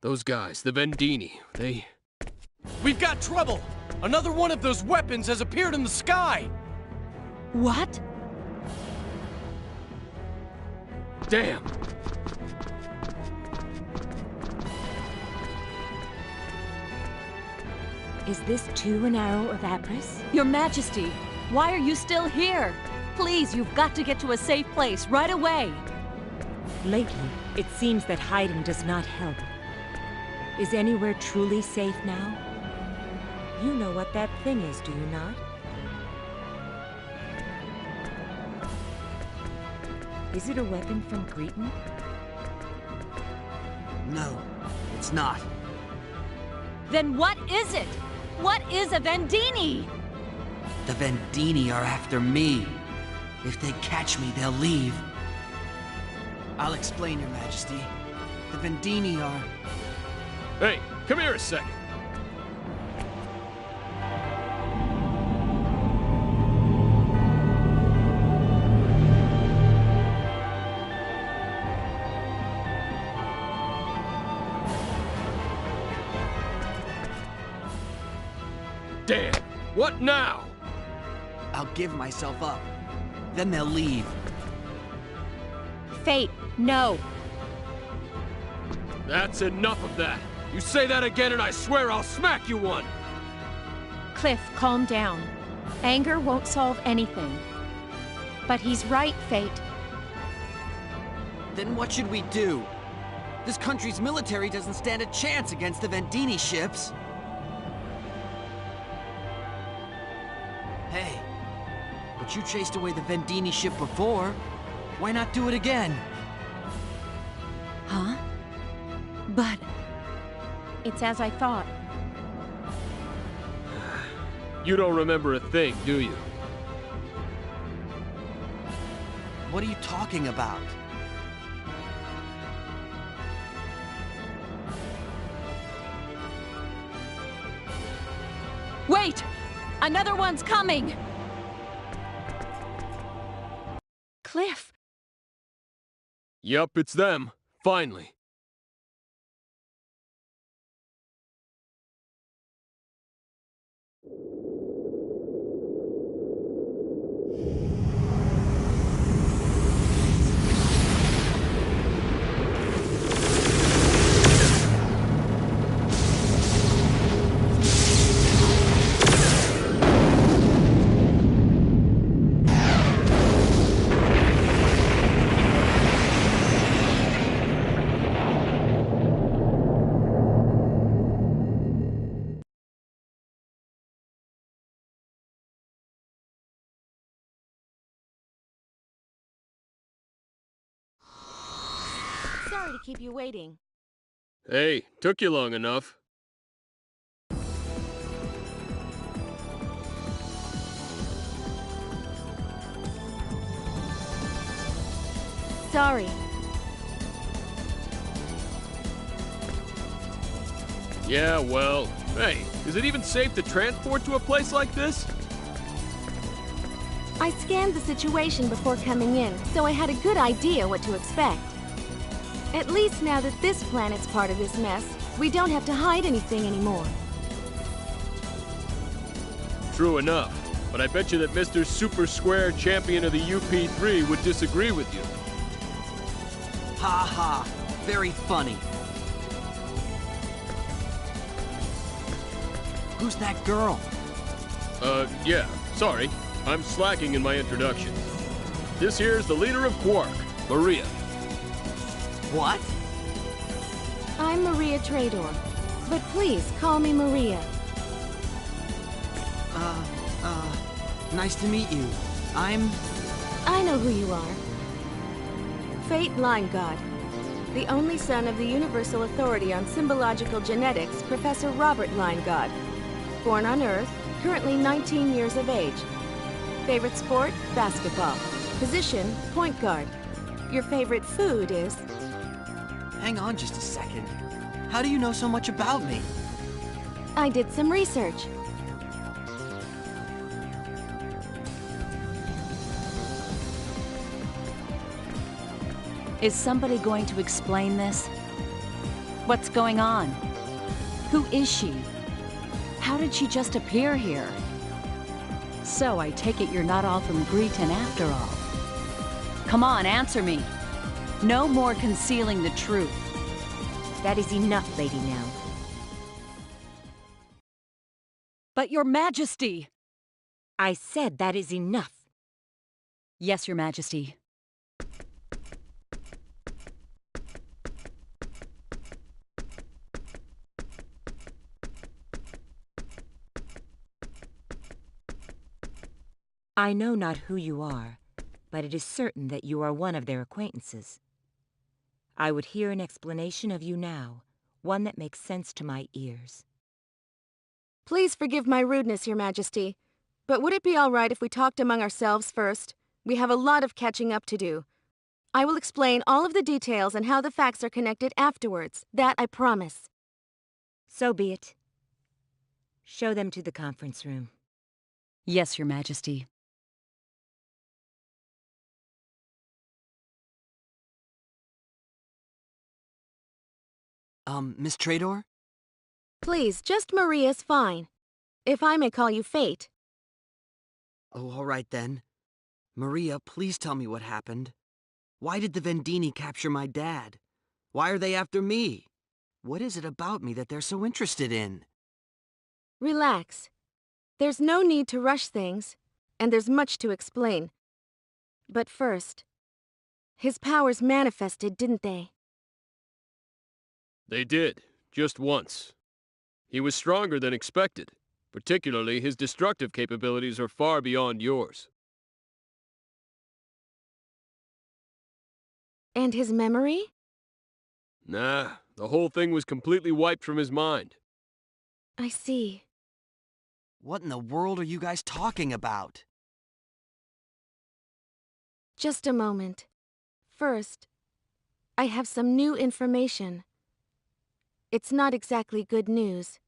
Those guys, the Vendini, they... We've got trouble! Another one of those weapons has appeared in the sky! What? Damn! Is this too an arrow of Apris? Your Majesty, why are you still here? Please, you've got to get to a safe place right away. Lately, it seems that hiding does not help. Is anywhere truly safe now? You know what that thing is, do you not? Is it a weapon from Greeton? No, it's not. Then what is it? What is a Vendini? The Vendini are after me. If they catch me, they'll leave. I'll explain, Your Majesty. The Vendini are... Hey, come here a second. Damn! What now? I'll give myself up. Then they'll leave. Fate, no. That's enough of that. You say that again and I swear I'll smack you one! Cliff, calm down. Anger won't solve anything. But he's right, Fate. Then what should we do? This country's military doesn't stand a chance against the Vendini ships. Hey, but you chased away the Vendini ship before. Why not do it again? Huh? But... It's as I thought. You don't remember a thing, do you? What are you talking about? Wait! Another one's coming! Cliff! Yup, it's them. Finally. Sorry to keep you waiting. Hey, took you long enough. Sorry. Yeah, well, hey, is it even safe to transport to a place like this? I scanned the situation before coming in, so I had a good idea what to expect. At least now that this planet's part of this mess, we don't have to hide anything anymore. True enough, but I bet you that Mr. Super Square Champion of the UP3 would disagree with you. Ha ha, very funny. Who's that girl? Yeah, sorry. I'm slacking in my introduction. This here's the leader of Quark, Maria. What? I'm Maria Trador, but please call me Maria. Nice to meet you. I know who you are. Fate Line God, the only son of the Universal Authority on Symbological Genetics, Professor Robert Line God. Born on Earth, currently 19 years of age. Favorite sport? Basketball. Position? Point guard. Your favorite food is? Hang on just a second. How do you know so much about me? I did some research. Is somebody going to explain this? What's going on? Who is she? How did she just appear here? So I take it you're not all from Greeton after all. Come on, answer me. No more concealing the truth. That is enough, Lady Nell. But Your Majesty! I said that is enough. Yes, Your Majesty. I know not who you are, but it is certain that you are one of their acquaintances. I would hear an explanation of you now, one that makes sense to my ears. Please forgive my rudeness, Your Majesty. But would it be all right if we talked among ourselves first? We have a lot of catching up to do. I will explain all of the details and how the facts are connected afterwards. That I promise. So be it. Show them to the conference room. Yes, Your Majesty. Miss Trador? Please, just Maria's fine. If I may call you Fate. Oh, all right then. Maria, please tell me what happened. Why did the Vendini capture my dad? Why are they after me? What is it about me that they're so interested in? Relax. There's no need to rush things, and there's much to explain. But first, his powers manifested, didn't they? They did, just once. He was stronger than expected. Particularly, his destructive capabilities are far beyond yours. And his memory? Nah, the whole thing was completely wiped from his mind. I see. What in the world are you guys talking about? Just a moment. First, I have some new information. It's not exactly good news.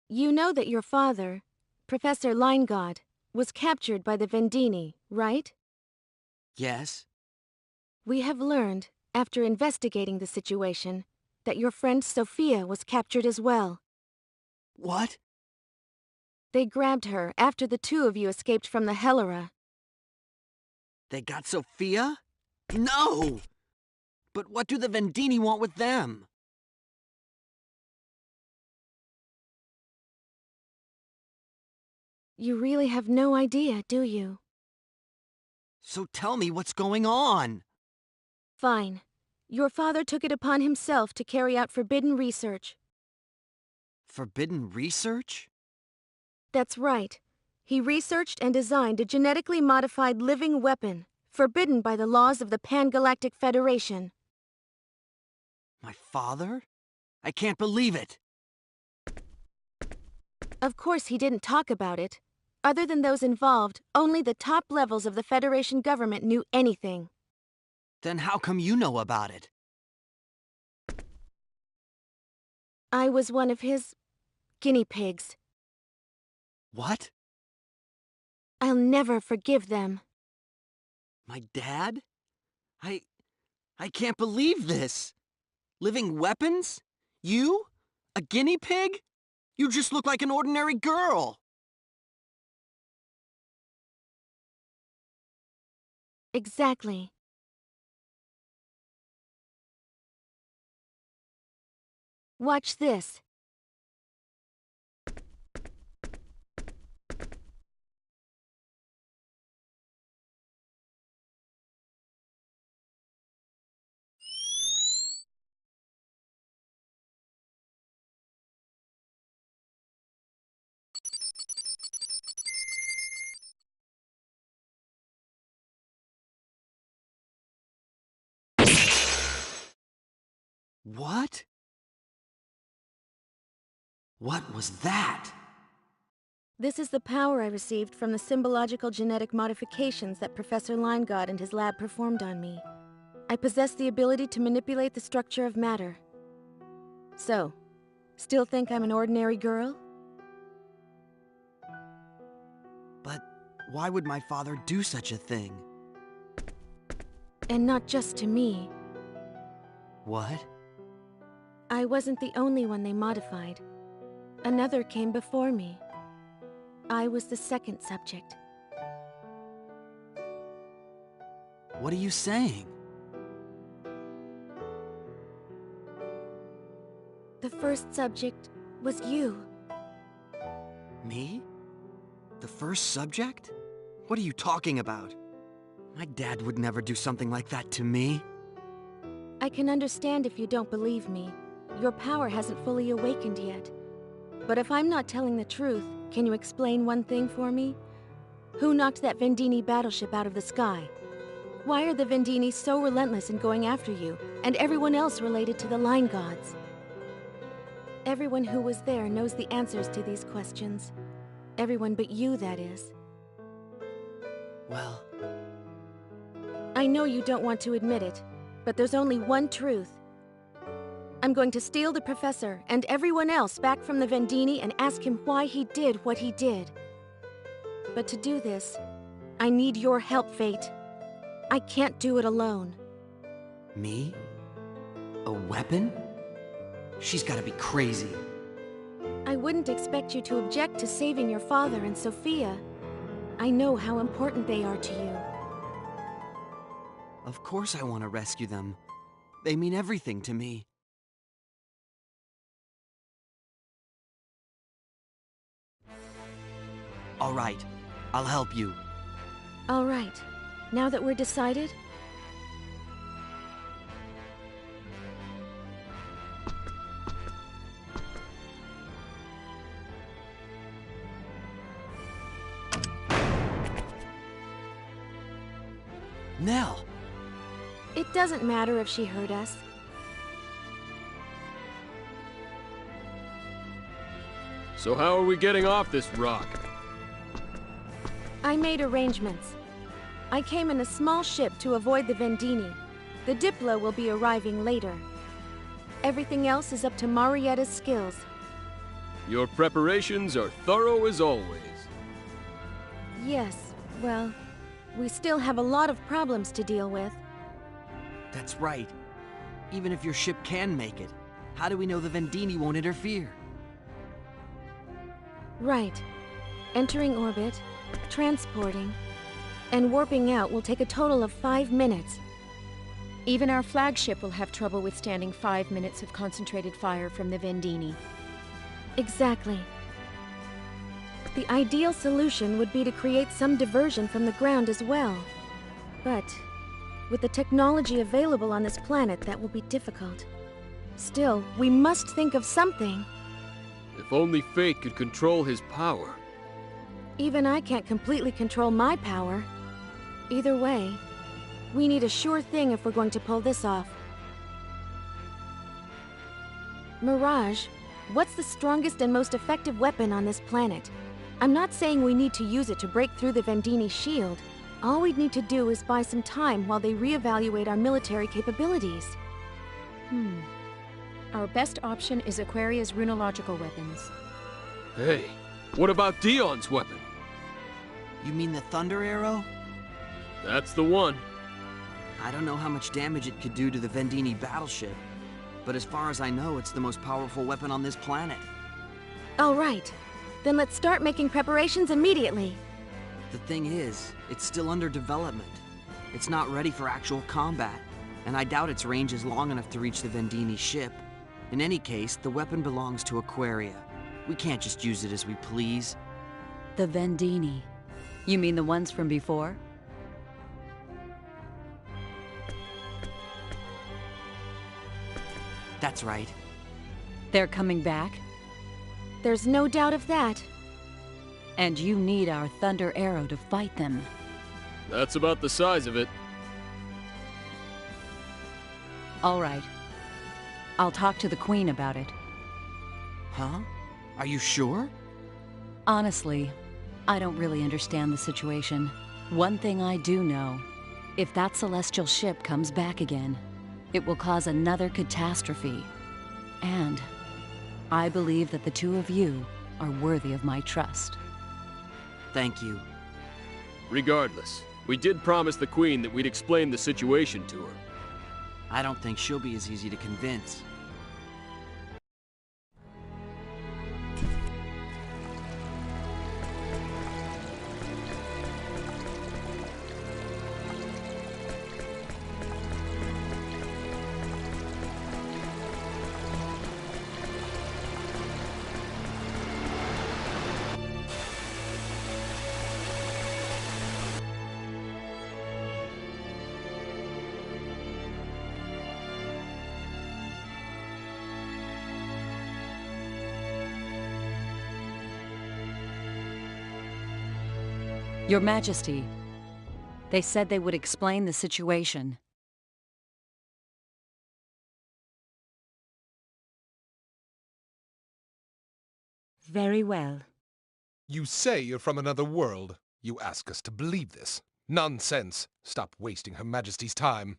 You know that your father, Professor Linegaud, was captured by the Vendini, right? Yes? We have learned, after investigating the situation, that your friend Sophia was captured as well. What? They grabbed her after the two of you escaped from the Helera. They got Sophia? No! But what do the Vendini want with them? You really have no idea, do you? So tell me what's going on. Fine. Your father took it upon himself to carry out forbidden research. Forbidden research? That's right. He researched and designed a genetically modified living weapon, forbidden by the laws of the Pan-Galactic Federation. My father? I can't believe it. Of course he didn't talk about it. Other than those involved, only the top levels of the Federation government knew anything. Then how come you know about it? I was one of his guinea pigs. What? I'll never forgive them. My dad? I can't believe this. Living weapons? You? A guinea pig? You just look like an ordinary girl. Exactly. Watch this. What? What was that? This is the power I received from the symbological genetic modifications that Professor Linegaud and his lab performed on me. I possess the ability to manipulate the structure of matter. So, still think I'm an ordinary girl? But why would my father do such a thing? And not just to me. What? I wasn't the only one they modified. Another came before me. I was the second subject. What are you saying? The first subject was you. Me? The first subject? What are you talking about? My dad would never do something like that to me. I can understand if you don't believe me, your power hasn't fully awakened yet. But if I'm not telling the truth, can you explain one thing for me? Who knocked that Vendini battleship out of the sky? Why are the Vendini so relentless in going after you, and everyone else related to the Line Gods? Everyone who was there knows the answers to these questions. Everyone but you, that is. Well... I know you don't want to admit it, but there's only one truth. I'm going to steal the Professor and everyone else back from the Vendini and ask him why he did what he did. But to do this, I need your help, Fate. I can't do it alone. Me? A weapon? She's gotta be crazy. I wouldn't expect you to object to saving your father and Sophia. I know how important they are to you. Of course I want to rescue them. They mean everything to me. All right, I'll help you. All right. Now that we're decided... Nell! It doesn't matter if she hurt us. So how are we getting off this rock? I made arrangements. I came in a small ship to avoid the Vendini. The Diplo will be arriving later. Everything else is up to Marietta's skills. Your preparations are thorough as always. Yes, well, we still have a lot of problems to deal with. That's right. Even if your ship can make it, how do we know the Vendini won't interfere? Right. Entering orbit, transporting, and warping out will take a total of 5 minutes. Even our flagship will have trouble withstanding 5 minutes of concentrated fire from the Vendini. Exactly. The ideal solution would be to create some diversion from the ground as well. But with the technology available on this planet, that will be difficult. Still, we must think of something. If only Fate could control his power. Even I can't completely control my power. Either way, we need a sure thing if we're going to pull this off. Mirage, what's the strongest and most effective weapon on this planet? I'm not saying we need to use it to break through the Vendini shield. All we'd need to do is buy some time while they reevaluate our military capabilities. Our best option is Aquaria's runological weapons. Hey, what about Dion's weapon? You mean the Thunder Arrow? That's the one. I don't know how much damage it could do to the Vendini battleship, but as far as I know, it's the most powerful weapon on this planet. All right. Then let's start making preparations immediately. The thing is, it's still under development. It's not ready for actual combat, and I doubt its range is long enough to reach the Vendini ship. In any case, the weapon belongs to Aquaria. We can't just use it as we please. The Vendini. You mean the ones from before? That's right. They're coming back? There's no doubt of that. And you need our Thunder Arrow to fight them. That's about the size of it. All right. I'll talk to the Queen about it. Huh? Are you sure? Honestly, I don't really understand the situation. One thing I do know, if that celestial ship comes back again, it will cause another catastrophe. And I believe that the two of you are worthy of my trust. Thank you. Regardless, we did promise the Queen that we'd explain the situation to her. I don't think she'll be as easy to convince. Your Majesty, they said they would explain the situation. Very well. You say you're from another world. You ask us to believe this. Nonsense. Stop wasting Her Majesty's time.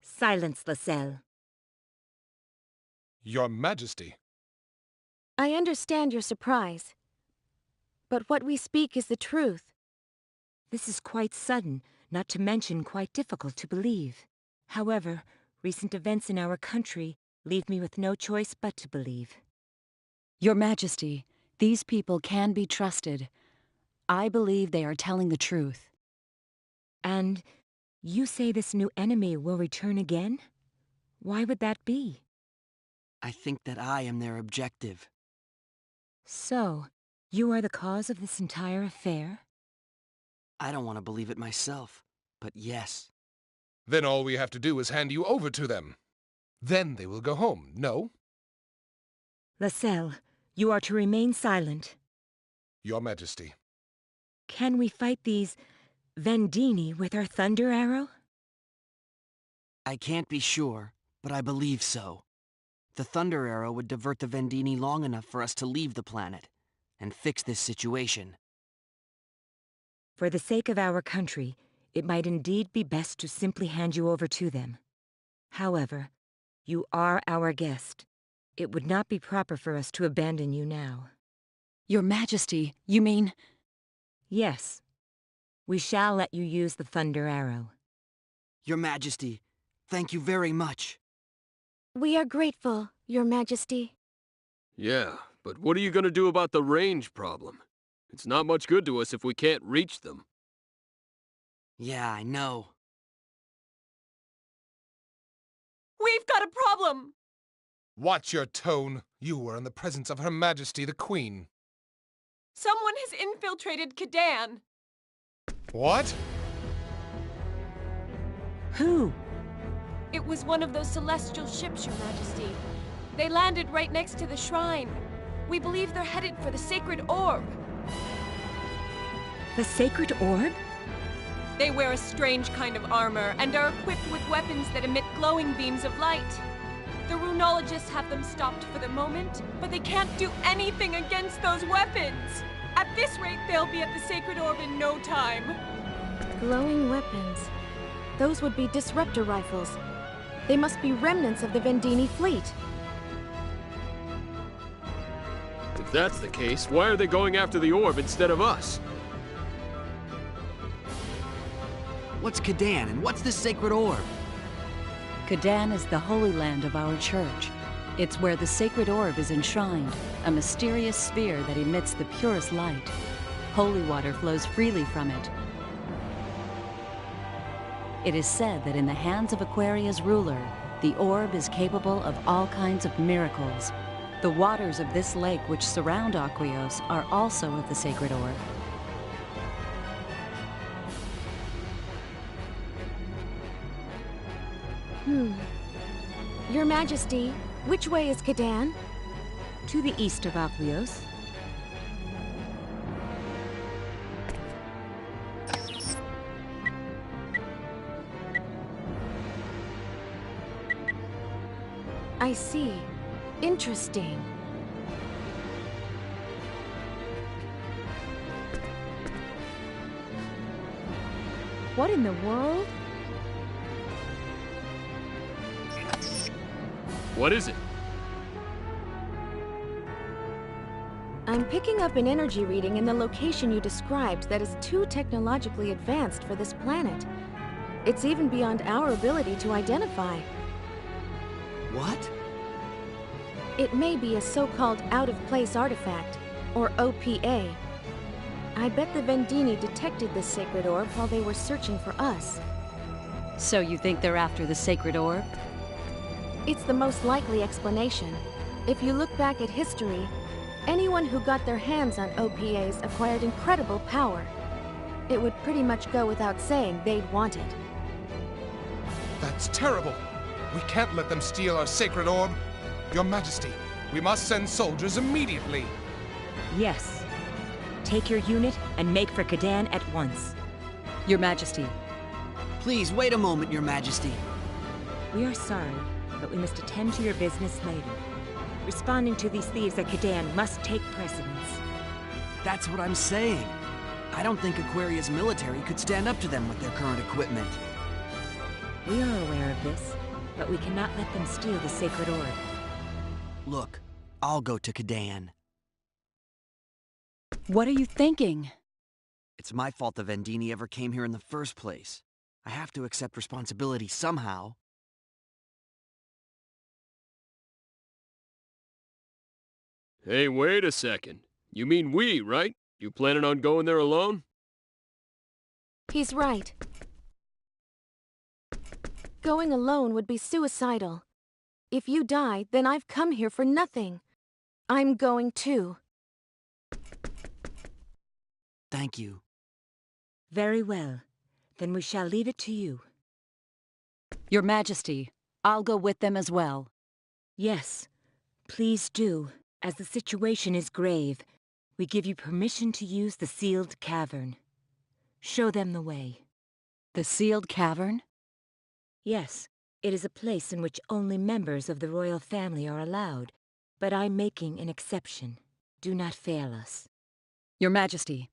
Silence, Lascelles. Your Majesty. I understand your surprise, but what we speak is the truth. This is quite sudden, not to mention quite difficult to believe. However, recent events in our country leave me with no choice but to believe. Your Majesty, these people can be trusted. I believe they are telling the truth. And you say this new enemy will return again? Why would that be? I think that I am their objective. So, you are the cause of this entire affair? I don't want to believe it myself, but yes. Then all we have to do is hand you over to them. Then they will go home, no? Lascelles, you are to remain silent. Your Majesty. Can we fight these Vendini with our thunder arrow? I can't be sure, but I believe so. The thunder arrow would divert the Vendini long enough for us to leave the planet and fix this situation. For the sake of our country, it might indeed be best to simply hand you over to them. However, you are our guest. It would not be proper for us to abandon you now. Your Majesty, you mean? Yes. We shall let you use the thunder arrow. Your Majesty, thank you very much. We are grateful, Your Majesty. Yeah, but what are you gonna do about the range problem? It's not much good to us if we can't reach them. Yeah, I know. We've got a problem! Watch your tone. You are in the presence of Her Majesty the Queen. Someone has infiltrated Kadan. What? Who? It was one of those celestial ships, Your Majesty. They landed right next to the shrine. We believe they're headed for the sacred orb. The sacred orb? They wear a strange kind of armor and are equipped with weapons that emit glowing beams of light. The runologists have them stopped for the moment, but they can't do anything against those weapons. At this rate, they'll be at the sacred orb in no time. Glowing weapons. Those would be disruptor rifles. They must be remnants of the Vendini fleet. If that's the case, why are they going after the orb instead of us? What's Kadan and what's this sacred orb? Kadan is the holy land of our church. It's where the sacred orb is enshrined, a mysterious sphere that emits the purest light. Holy water flows freely from it. It is said that in the hands of Aquaria's ruler, the orb is capable of all kinds of miracles. The waters of this lake which surround Aquios are also of the sacred orb. Your Majesty, which way is Kadan? To the east of Aquios. I see. Interesting. What in the world? What is it? I'm picking up an energy reading in the location you described that is too technologically advanced for this planet. It's even beyond our ability to identify. What? It may be a so-called out-of-place artifact, or OPA. I bet the Vendini detected this sacred orb while they were searching for us. So you think they're after the sacred orb? It's the most likely explanation. If you look back at history, anyone who got their hands on OPAs acquired incredible power. It would pretty much go without saying they'd want it. That's terrible. We can't let them steal our sacred orb. Your Majesty, we must send soldiers immediately. Yes. Take your unit and make for Kadan at once. Your Majesty. Please, wait a moment, Your Majesty. We are sorry, but we must attend to your business later. Responding to these thieves at Kadan must take precedence. That's what I'm saying. I don't think Aquaria's military could stand up to them with their current equipment. We are aware of this, but we cannot let them steal the sacred orb. Look, I'll go to Kadan. What are you thinking? It's my fault the Vendini ever came here in the first place. I have to accept responsibility somehow. Hey, wait a second. You mean we, right? You planning on going there alone? He's right. Going alone would be suicidal. If you die, then I've come here for nothing. I'm going too. Thank you. Very well. Then we shall leave it to you. Your Majesty, I'll go with them as well. Yes, please do. As the situation is grave, we give you permission to use the sealed cavern. Show them the way. The sealed cavern? Yes, it is a place in which only members of the royal family are allowed, but I'm making an exception. Do not fail us. Your Majesty.